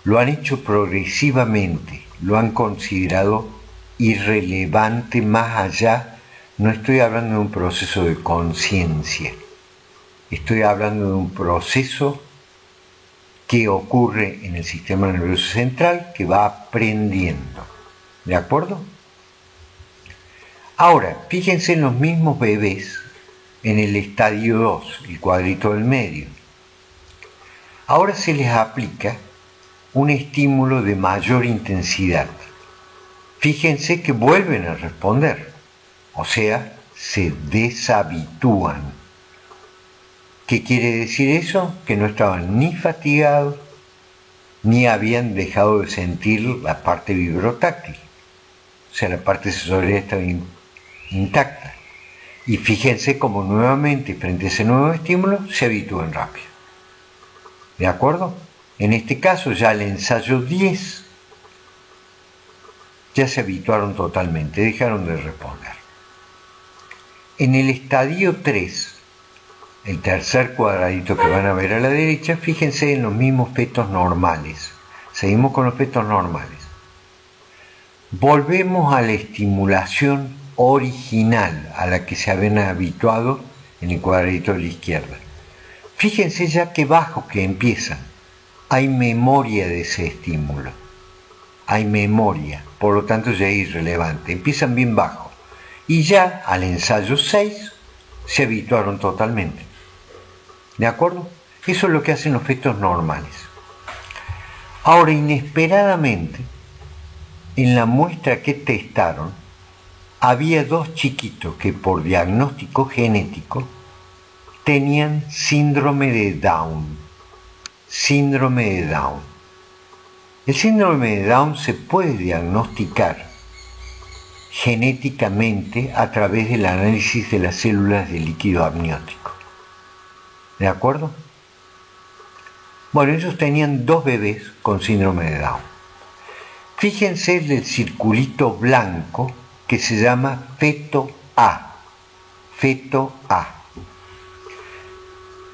A: Lo han hecho progresivamente, lo han considerado irrelevante más allá no estoy hablando de un proceso de conciencia, estoy hablando de un proceso que ocurre en el sistema nervioso central que va aprendiendo. ¿De acuerdo? Ahora, fíjense en los mismos bebés en el estadio 2, el cuadrito del medio. Ahora se les aplica un estímulo de mayor intensidad. Fíjense que vuelven a responder, o sea, se deshabitúan. ¿Qué quiere decir eso? Que no estaban ni fatigados, ni habían dejado de sentir la parte vibrotáctil. O sea, la parte sensorial estaba intacta. Y fíjense cómo nuevamente, frente a ese nuevo estímulo, se habitúan rápido. ¿De acuerdo? En este caso, ya el ensayo 10, ya se habituaron totalmente, dejaron de responder. En el estadio 3, el tercer cuadradito que van a ver a la derecha, fíjense en los mismos fetos normales. Seguimos con los fetos normales. Volvemos a la estimulación original a la que se habían habituado en el cuadradito de la izquierda. Fíjense ya que bajo que empiezan. Hay memoria de ese estímulo. Hay memoria, por lo tanto ya es irrelevante. Empiezan bien bajo. Y ya al ensayo 6 se habituaron totalmente. ¿De acuerdo? Eso es lo que hacen los fetos normales. Ahora, inesperadamente, en la muestra que testaron, había dos chiquitos que por diagnóstico genético tenían síndrome de Down. Síndrome de Down. El síndrome de Down se puede diagnosticar genéticamente a través del análisis de las células de líquido amniótico. ¿De acuerdo? Bueno, ellos tenían dos bebés con síndrome de Down. Fíjense en el circulito blanco que se llama feto A. Feto A.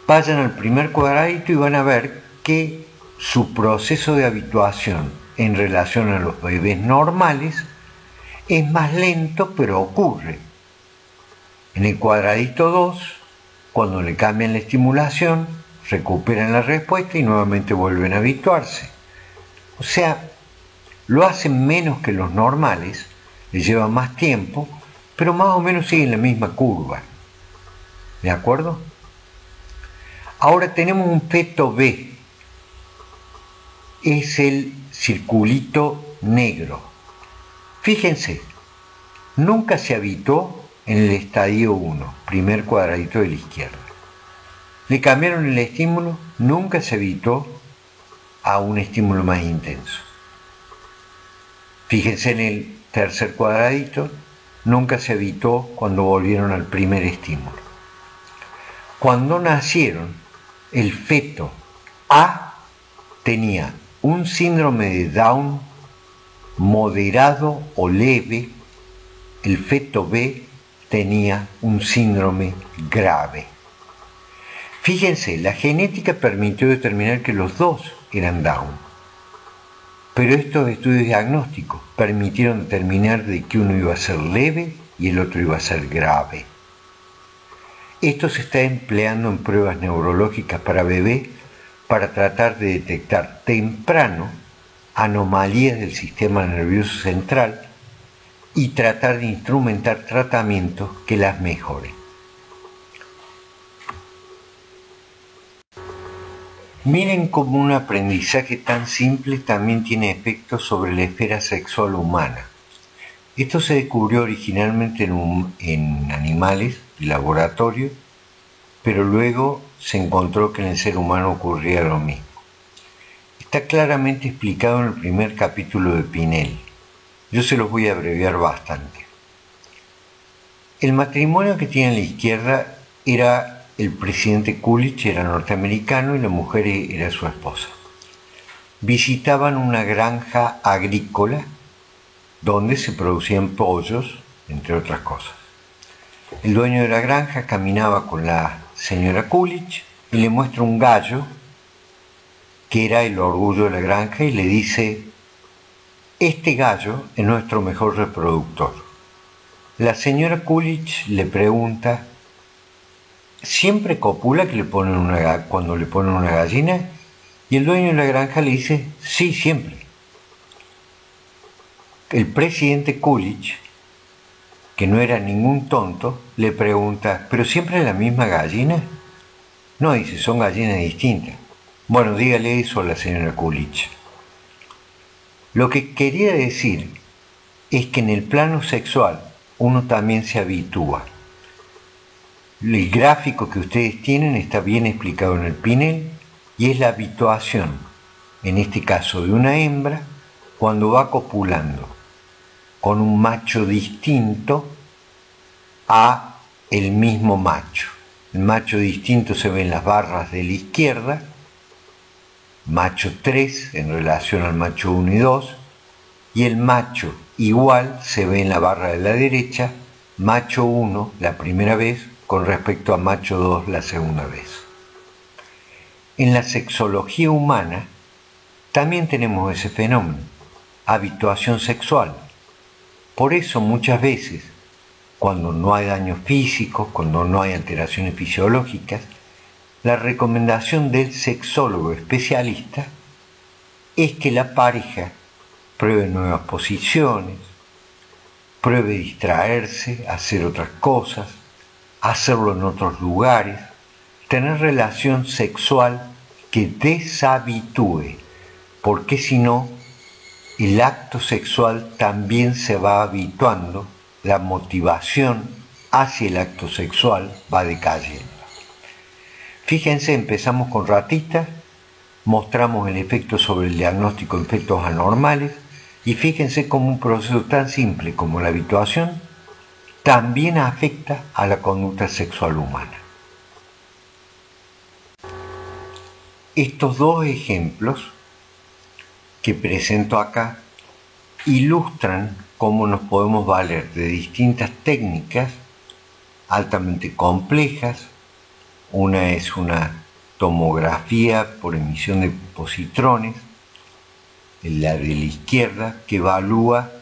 A: Vayan al primer cuadradito y van a ver que su proceso de habituación en relación a los bebés normales es más lento, pero ocurre. En el cuadradito 2, cuando le cambian la estimulación, recuperan la respuesta y nuevamente vuelven a habituarse. O sea, lo hacen menos que los normales, les lleva más tiempo, pero más o menos siguen la misma curva. ¿De acuerdo? Ahora tenemos un feto B. Es el circulito negro. Fíjense, nunca se habituó en el estadio 1, primer cuadradito de la izquierda. Le cambiaron el estímulo, nunca se habituó a un estímulo más intenso. Fíjense en el tercer cuadradito, nunca se habituó cuando volvieron al primer estímulo. Cuando nacieron, el feto A tenía un síndrome de Down moderado o leve, el feto B tenía un síndrome grave. Fíjense, la genética permitió determinar que los dos eran Down, pero estos estudios diagnósticos permitieron determinar de que uno iba a ser leve y el otro iba a ser grave. Esto se está empleando en pruebas neurológicas para bebés para tratar de detectar temprano anomalías del sistema nervioso central y tratar de instrumentar tratamientos que las mejoren. Miren cómo un aprendizaje tan simple también tiene efectos sobre la esfera sexual humana. Esto se descubrió originalmente en animales de laboratorio, pero luego se encontró que en el ser humano ocurría lo mismo. Está claramente explicado en el primer capítulo de Pinel. Yo se los voy a abreviar bastante. El matrimonio que tiene a la izquierda era el presidente Coolidge, era norteamericano y la mujer era su esposa. Visitaban una granja agrícola donde se producían pollos, entre otras cosas. El dueño de la granja caminaba con la señora Coolidge y le muestra un gallo que era el orgullo de la granja y le dice: este gallo es nuestro mejor reproductor. La señora Coolidge le pregunta, ¿siempre copula que cuando le ponen una gallina? Y el dueño de la granja le dice, sí, siempre. El presidente Coolidge, que no era ningún tonto, le pregunta, ¿pero siempre es la misma gallina? No, dice, son gallinas distintas. Bueno, dígale eso a la señora Coolidge. Lo que quería decir es que en el plano sexual uno también se habitúa. El gráfico que ustedes tienen está bien explicado en el Pinel y es la habituación, en este caso de una hembra, cuando va copulando con un macho distinto a el mismo macho. El macho distinto se ve en las barras de la izquierda, macho 3 en relación al macho 1 y 2, y el macho igual se ve en la barra de la derecha, macho 1 la primera vez con respecto a macho 2 la segunda vez. En la sexología humana también tenemos ese fenómeno, habituación sexual. Por eso muchas veces, cuando no hay daños físicos, cuando no hay alteraciones fisiológicas, la recomendación del sexólogo especialista es que la pareja pruebe nuevas posiciones, pruebe distraerse, hacer otras cosas, hacerlo en otros lugares, tener relación sexual que deshabitúe, porque si no, el acto sexual también se va habituando, la motivación hacia el acto sexual va decayendo. Fíjense, empezamos con ratitas, mostramos el efecto sobre el diagnóstico de efectos anormales y fíjense cómo un proceso tan simple como la habituación también afecta a la conducta sexual humana. Estos dos ejemplos que presento acá ilustran cómo nos podemos valer de distintas técnicas altamente complejas. Una es una tomografía por emisión de positrones, la de la izquierda, que evalúa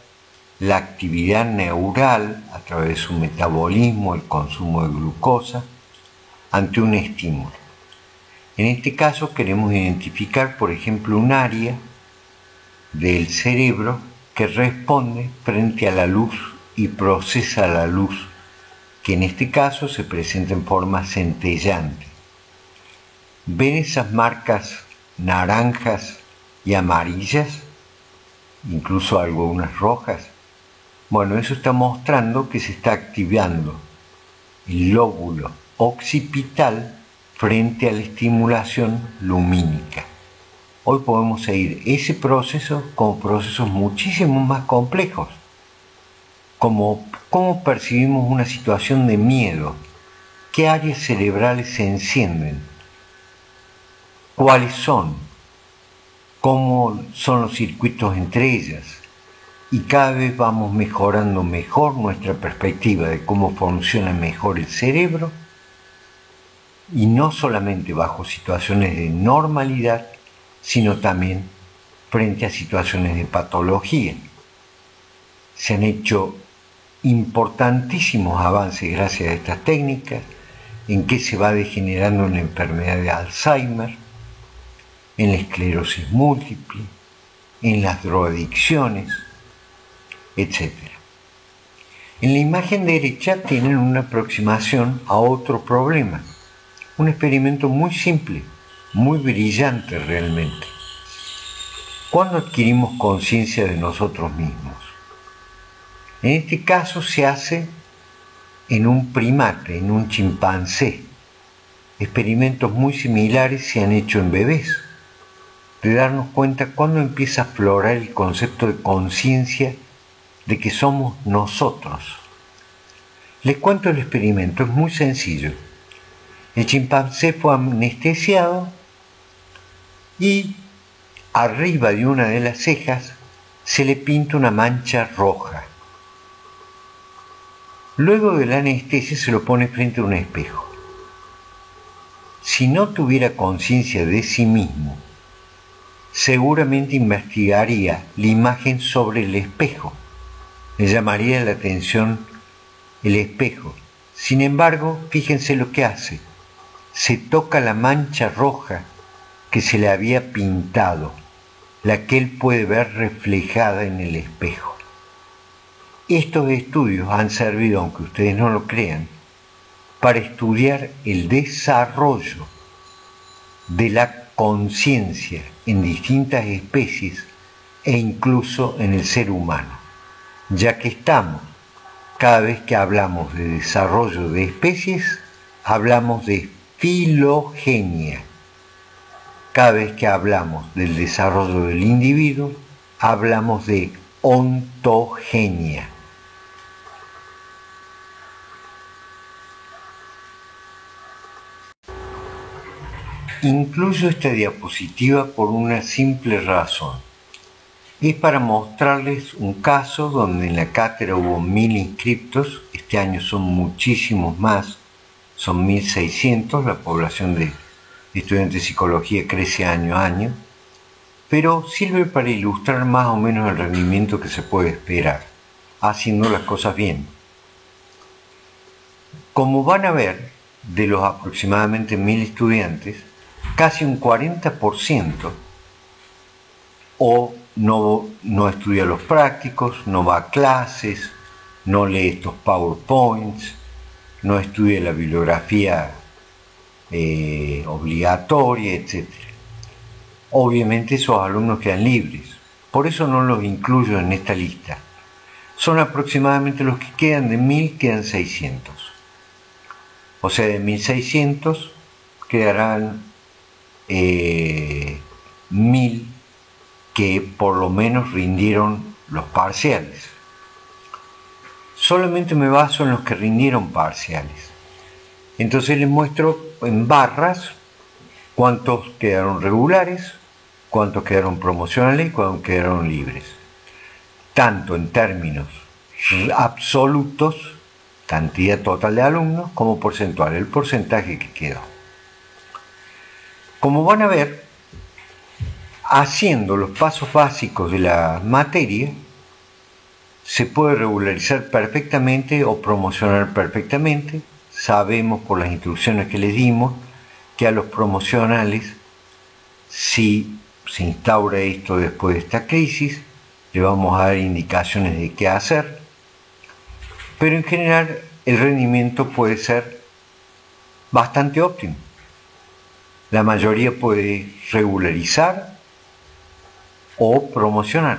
A: la actividad neural a través de su metabolismo, el consumo de glucosa, ante un estímulo. En este caso queremos identificar, por ejemplo, un área del cerebro que responde frente a la luz y procesa la luz, que en este caso se presenta en forma centellante. ¿Ven esas marcas naranjas y amarillas? Incluso algunas rojas. Bueno, eso está mostrando que se está activando el lóbulo occipital frente a la estimulación lumínica. Hoy podemos seguir ese proceso como procesos muchísimo más complejos, como cómo percibimos una situación de miedo, qué áreas cerebrales se encienden, cuáles son, cómo son los circuitos entre ellas, y cada vez vamos mejorando mejor nuestra perspectiva de cómo funciona mejor el cerebro, y no solamente bajo situaciones de normalidad, sino también frente a situaciones de patología. Se han hecho importantísimos avances gracias a estas técnicas, en que se va degenerando en la enfermedad de Alzheimer, en la esclerosis múltiple, en las drogadicciones, etc. En la imagen derecha tienen una aproximación a otro problema, un experimento muy simple, muy brillante realmente. ¿Cuándo adquirimos conciencia de nosotros mismos? En este caso se hace en un primate, en un chimpancé. Experimentos muy similares se han hecho en bebés, de darnos cuenta cuándo empieza a aflorar el concepto de conciencia de que somos nosotros. Les cuento el experimento, es muy sencillo. El chimpancé fue anestesiado y arriba de una de las cejas se le pinta una mancha roja. Luego de la anestesia se lo pone frente a un espejo. Si no tuviera conciencia de sí mismo, seguramente investigaría la imagen sobre el espejo. Le llamaría la atención el espejo. Sin embargo, fíjense lo que hace. Se toca la mancha roja que se le había pintado, la que él puede ver reflejada en el espejo. Estos estudios han servido, aunque ustedes no lo crean, para estudiar el desarrollo de la conciencia en distintas especies e incluso en el ser humano, ya que estamos, cada vez que hablamos de desarrollo de especies, hablamos de filogenia. Cada vez que hablamos del desarrollo del individuo, hablamos de ontogenia. Incluyo esta diapositiva por una simple razón. Es para mostrarles un caso donde en la cátedra hubo 1000 inscriptos, este año son muchísimos más, son 1600, la población de estudiantes de psicología crece año a año, pero sirve para ilustrar más o menos el rendimiento que se puede esperar, haciendo las cosas bien. Como van a ver, de los aproximadamente 1000 estudiantes, casi un 40% o no estudia los prácticos, no va a clases, no lee estos PowerPoints, no estudia la bibliografía obligatoria, etc. Obviamente esos alumnos quedan libres, por eso no los incluyo en esta lista. Son aproximadamente los que quedan, de 1000 quedan 600. O sea, de 1600 quedarán 1000 que por lo menos rindieron los parciales. Solamente me baso en los que rindieron parciales. Entonces les muestro en barras cuántos quedaron regulares, cuántos quedaron promocionales y cuántos quedaron libres. Tanto en términos absolutos, cantidad total de alumnos, como porcentual, el porcentaje que quedó. Como van a ver, haciendo los pasos básicos de la materia, se puede regularizar perfectamente o promocionar perfectamente. Sabemos por las instrucciones que les dimos que a los promocionales, si se instaura esto después de esta crisis, le vamos a dar indicaciones de qué hacer, pero en general el rendimiento puede ser bastante óptimo. La mayoría puede regularizar o promocionar.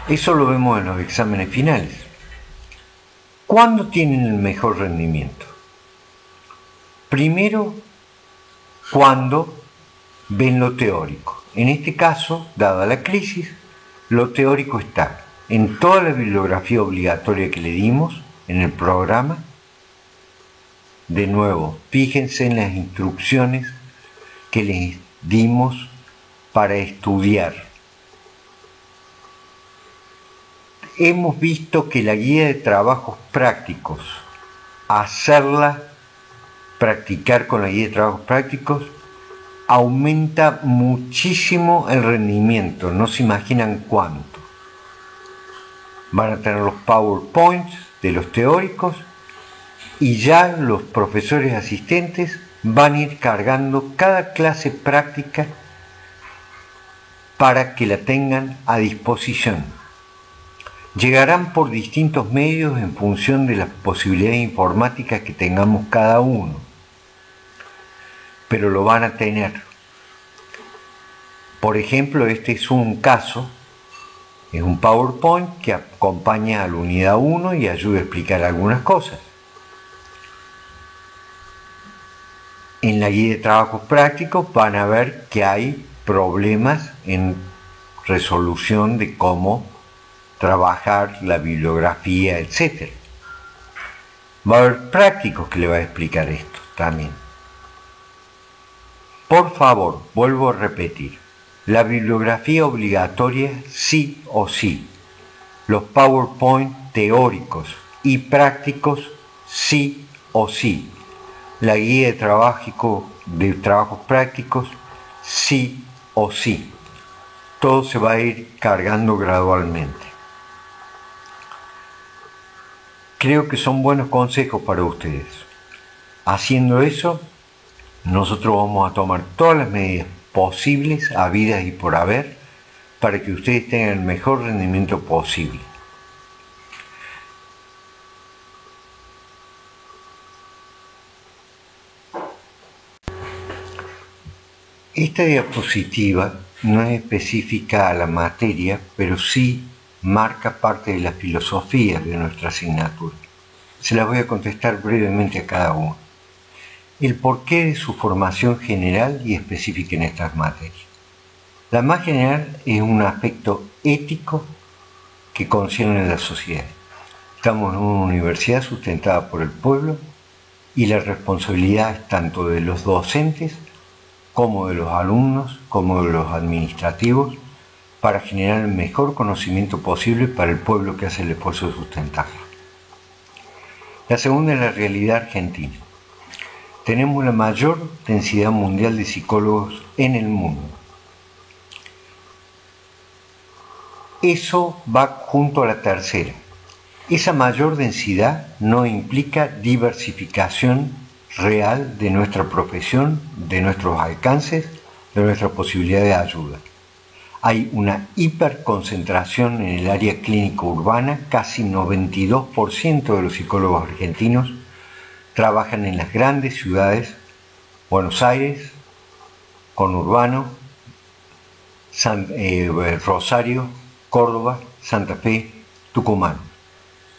A: Eso lo vemos en los exámenes finales. ¿Cuándo tienen el mejor rendimiento? Primero, cuando ven lo teórico. En este caso, dada la crisis, lo teórico está en toda la bibliografía obligatoria que le dimos en el programa. De nuevo, fíjense en las instrucciones que les dimos para estudiar. Hemos visto que la guía de trabajos prácticos, practicar con la guía de trabajos prácticos, aumenta muchísimo el rendimiento, no se imaginan cuánto. Van a tener los PowerPoints de los teóricos y ya los profesores asistentes van a ir cargando cada clase práctica para que la tengan a disposición. Llegarán por distintos medios en función de las posibilidades informáticas que tengamos cada uno, pero lo van a tener. Por ejemplo, este es un caso, es un PowerPoint que acompaña a la unidad 1 y ayuda a explicar algunas cosas. En la guía de trabajos prácticos van a ver que hay problemas en resolución de cómo trabajar la bibliografía, etc. Va a haber prácticos que le va a explicar esto también. Por favor, vuelvo a repetir, la bibliografía obligatoria sí o sí. Los PowerPoint teóricos y prácticos sí o sí. La guía de trabajos prácticos sí o sí. Todo se va a ir cargando gradualmente. creo que son buenos consejos para ustedes. Haciendo eso, nosotros vamos a tomar todas las medidas posibles, habidas y por haber, para que ustedes tengan el mejor rendimiento posible. Esta diapositiva no es específica a la materia, pero sí marca parte de la filosofía de nuestra asignatura. Se las voy a contestar brevemente a cada uno. El porqué de su formación general y específica en estas materias. La más general es un aspecto ético que concierne a la sociedad. Estamos en una universidad sustentada por el pueblo y la responsabilidad es tanto de los docentes como de los alumnos, como de los administrativos, para generar el mejor conocimiento posible para el pueblo que hace el esfuerzo de sustentarlo. La segunda es la realidad argentina. Tenemos la mayor densidad mundial de psicólogos en el mundo. Eso va junto a la tercera. Esa mayor densidad no implica diversificación real de nuestra profesión, de nuestros alcances, de nuestra posibilidad de ayuda. Hay una hiperconcentración en el área clínica urbana, casi 92% de los psicólogos argentinos trabajan en las grandes ciudades, Buenos Aires, conurbano, Rosario, Córdoba, Santa Fe, Tucumán.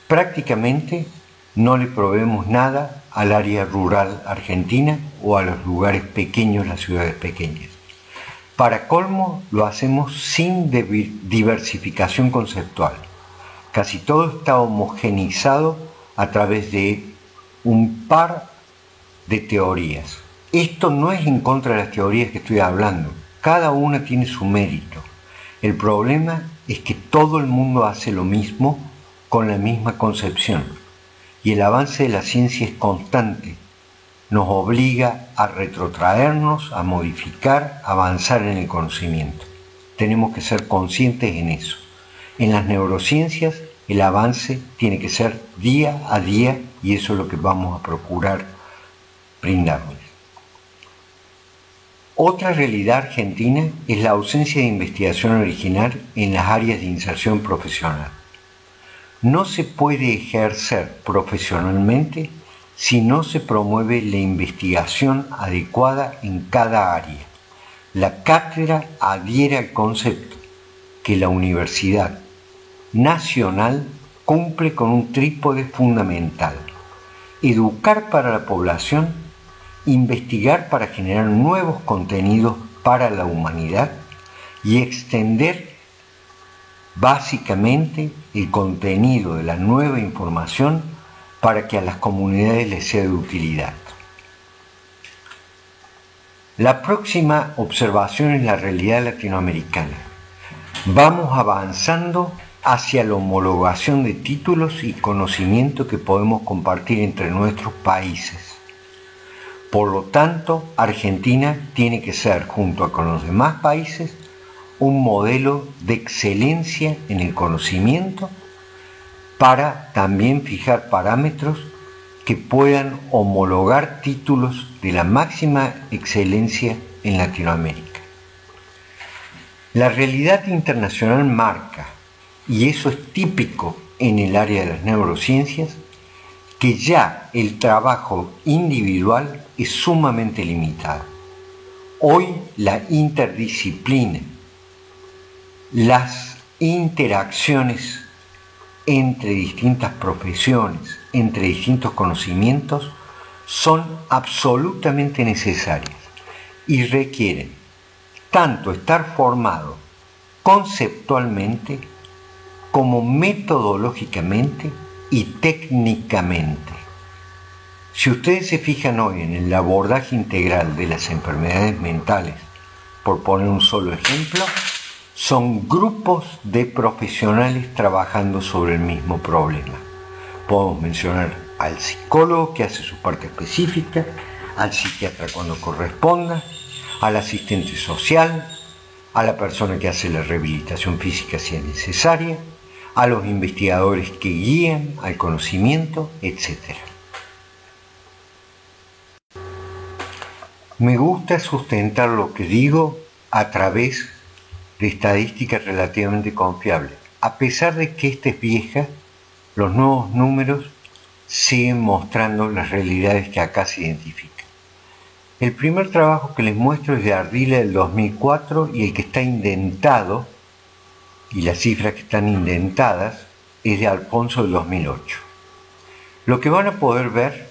A: Prácticamente no le proveemos nada al área rural argentina o a los lugares pequeños, las ciudades pequeñas. Para colmo, lo hacemos sin diversificación conceptual. Casi todo está homogeneizado a través de un par de teorías. Esto no es en contra de las teorías que estoy hablando. Cada una tiene su mérito. El problema es que todo el mundo hace lo mismo con la misma concepción. Y el avance de la ciencia es constante. Nos obliga a retrotraernos, a modificar, a avanzar en el conocimiento. Tenemos que ser conscientes en eso. En las neurociencias el avance tiene que ser día a día y eso es lo que vamos a procurar brindarles. Otra realidad argentina es la ausencia de investigación original en las áreas de inserción profesional. No se puede ejercer profesionalmente si no se promueve la investigación adecuada en cada área. La cátedra adhiere al concepto que la Universidad Nacional cumple con un trípode fundamental: educar para la población, investigar para generar nuevos contenidos para la humanidad y extender básicamente el contenido de la nueva información para que a las comunidades les sea de utilidad. La próxima observación es la realidad latinoamericana. Vamos avanzando hacia la homologación de títulos y conocimiento que podemos compartir entre nuestros países. Por lo tanto, Argentina tiene que ser, junto con los demás países, un modelo de excelencia en el conocimiento para también fijar parámetros que puedan homologar títulos de la máxima excelencia en Latinoamérica. La realidad internacional marca, y eso es típico en el área de las neurociencias, que ya el trabajo individual es sumamente limitado. Hoy la interdisciplina, las interacciones entre distintas profesiones, entre distintos conocimientos, son absolutamente necesarias y requieren tanto estar formado conceptualmente como metodológicamente y técnicamente. Si ustedes se fijan hoy en el abordaje integral de las enfermedades mentales, por poner un solo ejemplo, son grupos de profesionales trabajando sobre el mismo problema. Podemos mencionar al psicólogo que hace su parte específica, al psiquiatra cuando corresponda, al asistente social, a la persona que hace la rehabilitación física si es necesaria, a los investigadores que guían al conocimiento, etc. Me gusta sustentar lo que digo a través de estadísticas relativamente confiables. A pesar de que esta es vieja, los nuevos números siguen mostrando las realidades que acá se identifican. El primer trabajo que les muestro es de Ardila del 2004 y el que está indentado, y las cifras que están indentadas, es de Alfonso del 2008. Lo que van a poder ver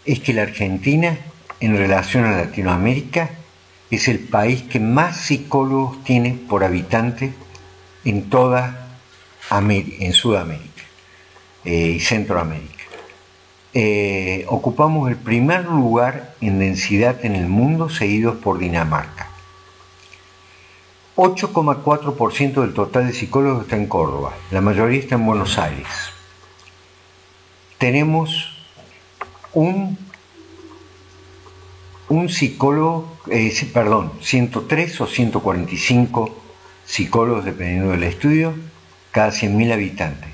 A: es que la Argentina, en relación a Latinoamérica, es el país que más psicólogos tiene por habitante en toda en Sudamérica y Centroamérica. Ocupamos el primer lugar en densidad en el mundo, seguidos por Dinamarca. 8,4% del total de psicólogos está en Córdoba, la mayoría está en Buenos Aires. Tenemos un psicólogo, 103 o 145 psicólogos, dependiendo del estudio, cada 100.000 habitantes.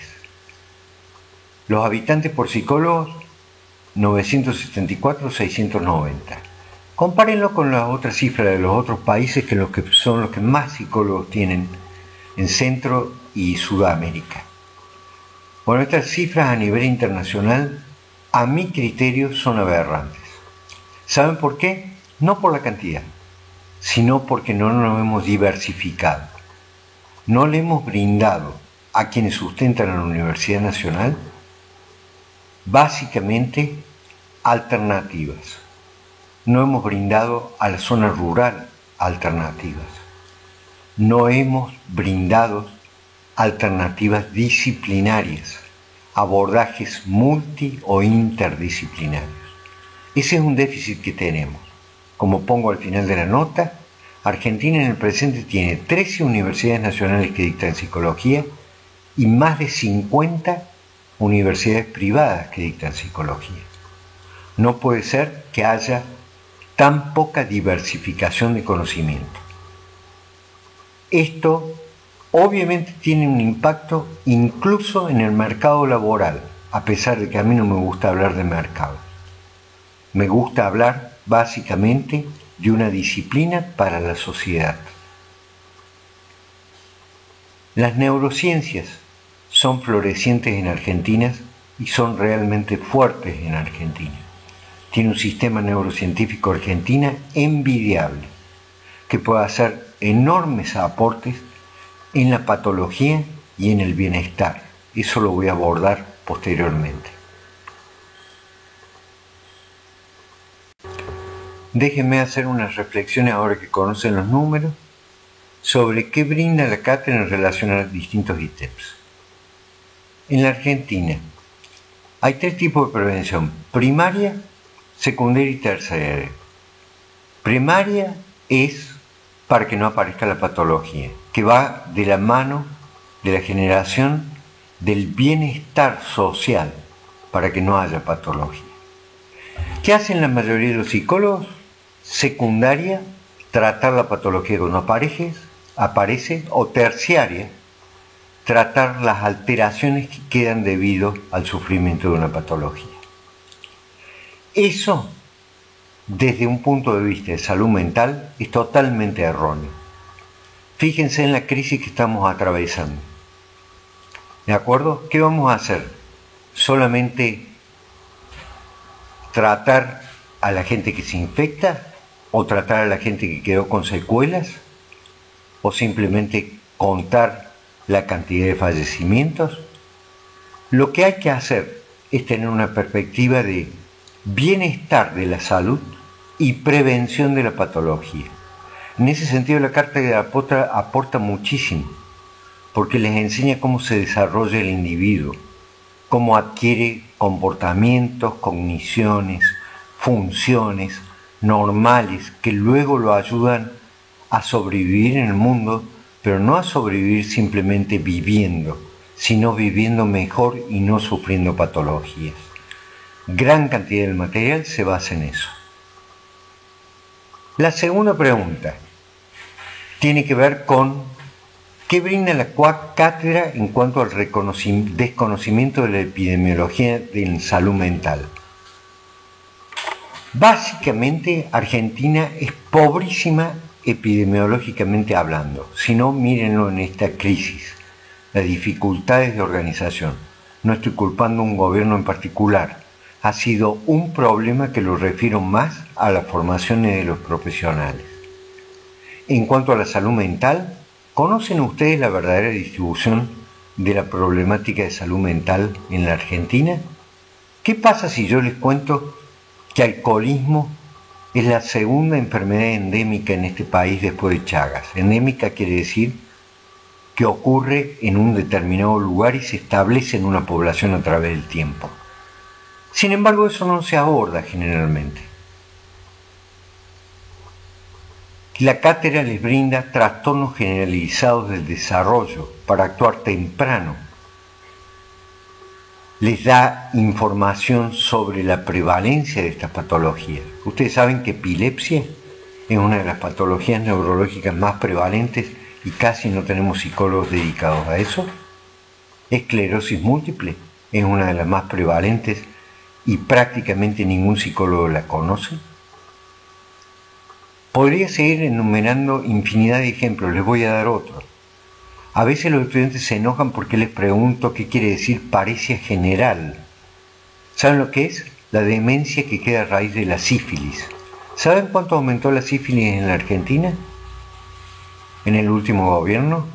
A: Los habitantes por psicólogos, 974, 690. Compárenlo con las otras cifras de los otros países que son los que más psicólogos tienen en Centro y Sudamérica. Bueno, estas cifras a nivel internacional, a mi criterio, son aberrantes. ¿Saben por qué? No por la cantidad, sino porque no nos hemos diversificado. No le hemos brindado a quienes sustentan a la Universidad Nacional básicamente alternativas. No hemos brindado a la zona rural alternativas. No hemos brindado alternativas disciplinarias, abordajes multi o interdisciplinarios. Ese es un déficit que tenemos. Como pongo al final de la nota, Argentina en el presente tiene 13 universidades nacionales que dictan psicología y más de 50 universidades privadas que dictan psicología. No puede ser que haya tan poca diversificación de conocimiento. Esto obviamente tiene un impacto incluso en el mercado laboral, a pesar de que a mí no me gusta hablar de mercado. Me gusta hablar básicamente de una disciplina para la sociedad. Las neurociencias son florecientes en Argentina y son realmente fuertes en Argentina. Tiene un sistema neurocientífico argentina envidiable, que puede hacer enormes aportes en la patología y en el bienestar. Eso lo voy a abordar posteriormente. Déjenme hacer unas reflexiones ahora que conocen los números sobre qué brinda la cátedra en relación a los distintos ítems. En la Argentina hay 3 tipos de prevención: primaria, secundaria y terciaria. Primaria es para que no aparezca la patología, que va de la mano de la generación del bienestar social para que no haya patología. ¿Qué hacen la mayoría de los psicólogos? Secundaria, tratar la patología cuando aparece, o terciaria, tratar las alteraciones que quedan debido al sufrimiento de una patología. Eso, desde un punto de vista de salud mental, es totalmente erróneo. Fíjense en la crisis que estamos atravesando. ¿De acuerdo? ¿Qué vamos a hacer? ¿Solamente tratar a la gente que se infecta? ¿O tratar a la gente que quedó con secuelas? ¿O simplemente contar la cantidad de fallecimientos? Lo que hay que hacer es tener una perspectiva de bienestar de la salud y prevención de la patología. En ese sentido, la Carta de Apóstol aporta muchísimo, porque les enseña cómo se desarrolla el individuo, cómo adquiere comportamientos, cogniciones, funciones normales que luego lo ayudan a sobrevivir en el mundo, pero no a sobrevivir simplemente viviendo, sino viviendo mejor y no sufriendo patologías. Gran cantidad del material se basa en eso. La segunda pregunta tiene que ver con ¿Qué brinda la cátedra en cuanto al desconocimiento de la epidemiología de salud mental? Básicamente, Argentina es pobrísima epidemiológicamente hablando. Si no, mírenlo en esta crisis, las dificultades de organización. No estoy culpando a un gobierno en particular. Ha sido un problema que lo refiero más a las formaciones de los profesionales. En cuanto a la salud mental, ¿conocen ustedes la verdadera distribución de la problemática de salud mental en la Argentina? ¿Qué pasa si yo les cuento que alcoholismo es la segunda enfermedad endémica en este país después de Chagas? Endémica quiere decir que ocurre en un determinado lugar y se establece en una población a través del tiempo. Sin embargo, eso no se aborda generalmente. La cátedra les brinda trastornos generalizados del desarrollo para actuar temprano. Les da información sobre la prevalencia de estas patologías. Ustedes saben que epilepsia es una de las patologías neurológicas más prevalentes y casi no tenemos psicólogos dedicados a eso. Esclerosis múltiple es una de las más prevalentes y prácticamente ningún psicólogo la conoce. Podría seguir enumerando infinidad de ejemplos, les voy a dar otro. A veces los estudiantes se enojan porque les pregunto qué quiere decir paresia general. ¿Saben lo que es? La demencia que queda a raíz de la sífilis. ¿Saben cuánto aumentó la sífilis en la Argentina? En el último gobierno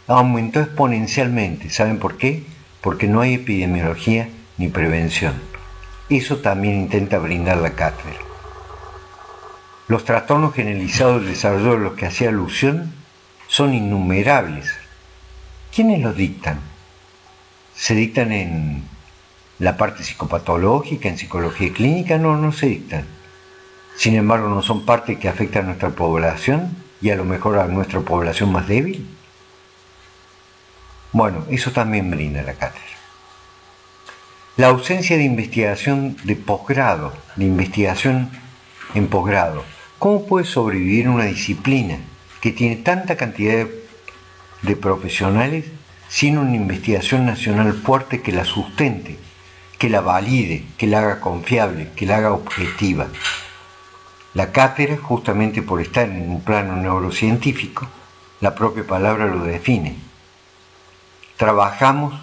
A: aumentó exponencialmente. ¿Saben por qué? Porque no hay epidemiología ni prevención. Eso también intenta brindar la cátedra. Los trastornos generalizados del desarrollo de los que hacía alusión son innumerables. ¿Quiénes los dictan? ¿Se dictan en la parte psicopatológica, en psicología clínica? No se dictan. Sin embargo, no son parte que afecta a nuestra población y a lo mejor a nuestra población más débil. Bueno, eso también brinda la cátedra. La ausencia de investigación de posgrado, de investigación en posgrado. ¿Cómo puede sobrevivir una disciplina que tiene tanta cantidad de profesionales sin una investigación nacional fuerte que la sustente, que la valide, que la haga confiable, que la haga objetiva? La cátedra, justamente por estar en un plano neurocientífico, la propia palabra lo define. Trabajamos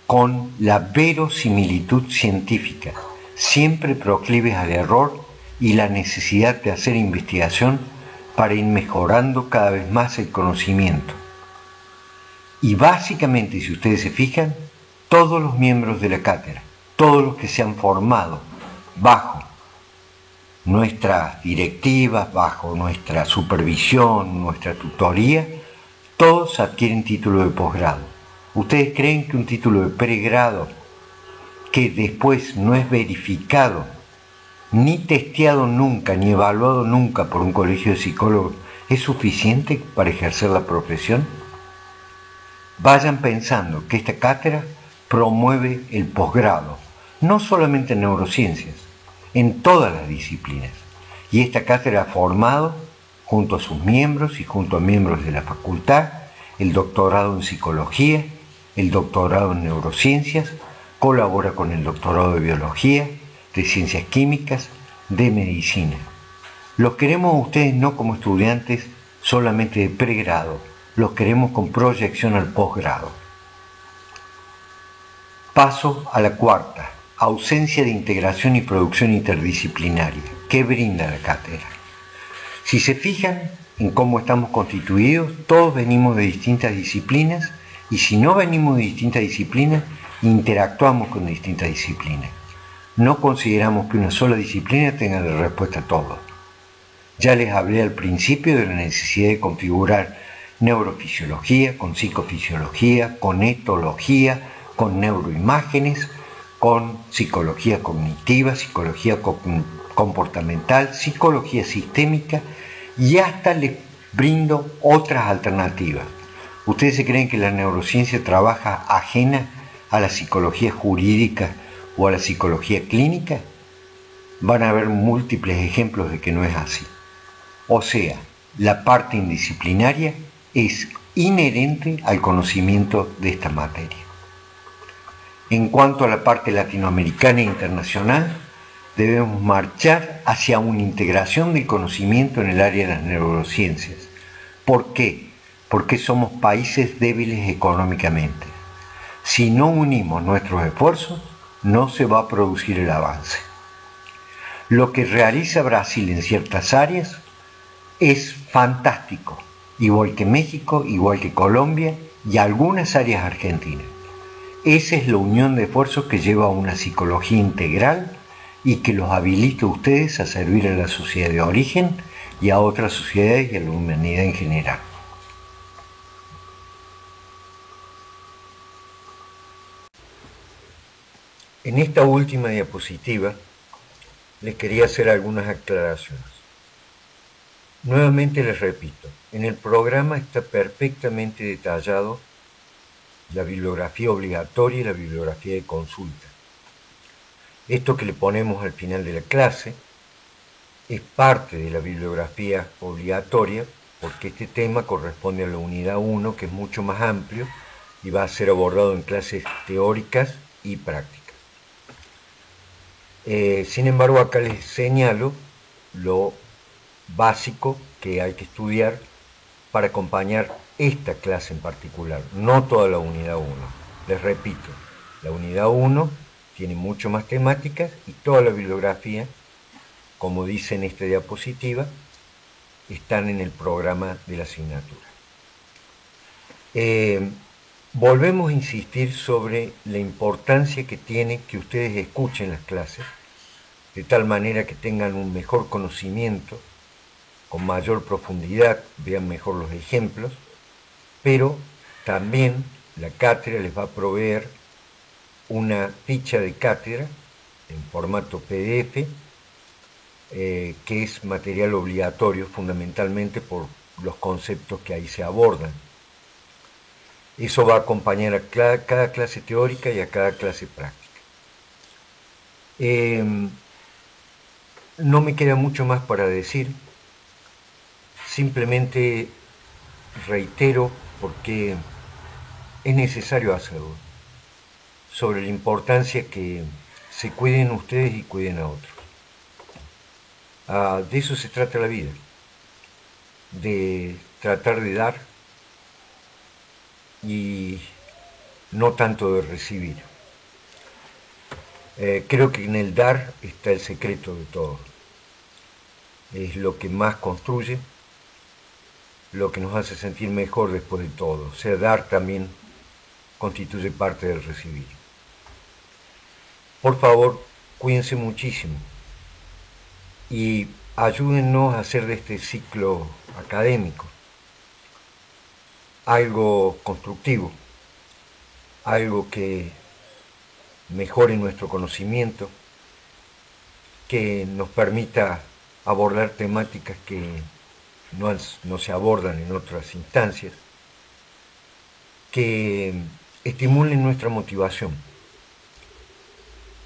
A: con la verosimilitud científica, siempre proclives al error y la necesidad de hacer investigación para ir mejorando cada vez más el conocimiento. Y básicamente, si ustedes se fijan, todos los miembros de la cátedra, todos los que se han formado bajo nuestras directivas, bajo nuestra supervisión, nuestra tutoría, todos adquieren título de posgrado. ¿Ustedes creen que un título de pregrado, que después no es verificado, ni testeado nunca, ni evaluado nunca por un colegio de psicólogos, es suficiente para ejercer la profesión? Vayan pensando que esta cátedra promueve el posgrado, no solamente en neurociencias, en todas las disciplinas. Y esta cátedra ha formado, junto a sus miembros y junto a miembros de la facultad, el doctorado en psicología, el doctorado en neurociencias, colabora con el doctorado de biología, de ciencias químicas, de medicina. Los queremos a ustedes no como estudiantes solamente de pregrado, los queremos con proyección al posgrado. Paso a la cuarta, ausencia de integración y producción interdisciplinaria. ¿Qué brinda la cátedra? Si se fijan en cómo estamos constituidos, todos venimos de distintas disciplinas y si no venimos de distintas disciplinas, interactuamos con distintas disciplinas. No consideramos que una sola disciplina tenga la respuesta a todo. Ya les hablé al principio de la necesidad de configurar neurofisiología con psicofisiología, con etología, con neuroimágenes, con psicología cognitiva, psicología comportamental, psicología sistémica y hasta les brindo otras alternativas. ¿Ustedes se creen que la neurociencia trabaja ajena a la psicología jurídica o a la psicología clínica? Van a haber múltiples ejemplos de que no es así. O sea, la parte indisciplinaria es inherente al conocimiento de esta materia. En cuanto a la parte latinoamericana e internacional, debemos marchar hacia una integración del conocimiento en el área de las neurociencias. ¿Por qué? Porque somos países débiles económicamente. Si no unimos nuestros esfuerzos, no se va a producir el avance. Lo que realiza Brasil en ciertas áreas es fantástico, igual que México, igual que Colombia y algunas áreas argentinas. Esa es la unión de esfuerzos que lleva a una psicología integral y que los habilita a ustedes a servir a la sociedad de origen y a otras sociedades y a la humanidad en general. En esta última diapositiva les quería hacer algunas aclaraciones. Nuevamente les repito, en el programa está perfectamente detallado la bibliografía obligatoria y la bibliografía de consulta. Esto que le ponemos al final de la clase es parte de la bibliografía obligatoria porque este tema corresponde a la unidad 1, que es mucho más amplio y va a ser abordado en clases teóricas y prácticas. Sin embargo, acá les señalo lo básico que hay que estudiar para acompañar esta clase en particular, no toda la unidad 1. Les repito, la unidad 1 tiene mucho más temáticas y toda la bibliografía, como dice en esta diapositiva, están en el programa de la asignatura. Volvemos a insistir sobre la importancia que tiene que ustedes escuchen las clases, de tal manera que tengan un mejor conocimiento, con mayor profundidad, vean mejor los ejemplos, pero también la cátedra les va a proveer una ficha de cátedra en formato PDF, que es material obligatorio fundamentalmente por los conceptos que ahí se abordan. Eso va a acompañar a cada clase teórica y a cada clase práctica. No me queda mucho más para decir, simplemente reitero porque es necesario hacerlo, sobre la importancia que se cuiden ustedes y cuiden a otros. De eso se trata la vida, de tratar de dar y no tanto de recibir. Creo que en el dar está el secreto de todo. Es lo que más construye, lo que nos hace sentir mejor después de todo. O sea, dar también constituye parte del recibir. Por favor, cuídense muchísimo y ayúdennos a hacer de este ciclo académico algo constructivo, algo que mejore nuestro conocimiento, que nos permita abordar temáticas que no se abordan en otras instancias, que estimulen nuestra motivación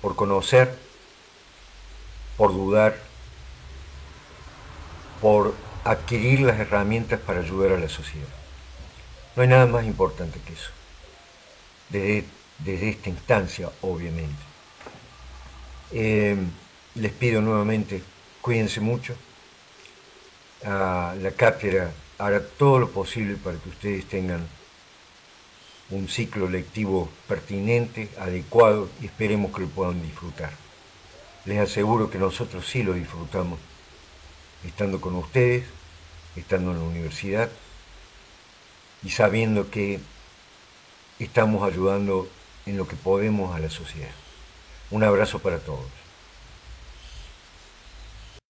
A: por conocer, por dudar, por adquirir las herramientas para ayudar a la sociedad. No hay nada más importante que eso, desde esta instancia, obviamente. Les pido nuevamente, cuídense mucho. La cátedra hará todo lo posible para que ustedes tengan un ciclo lectivo pertinente, adecuado, y esperemos que lo puedan disfrutar. Les aseguro que nosotros sí lo disfrutamos, estando con ustedes, estando en la universidad, y sabiendo que estamos ayudando en lo que podemos a la sociedad. Un abrazo para todos.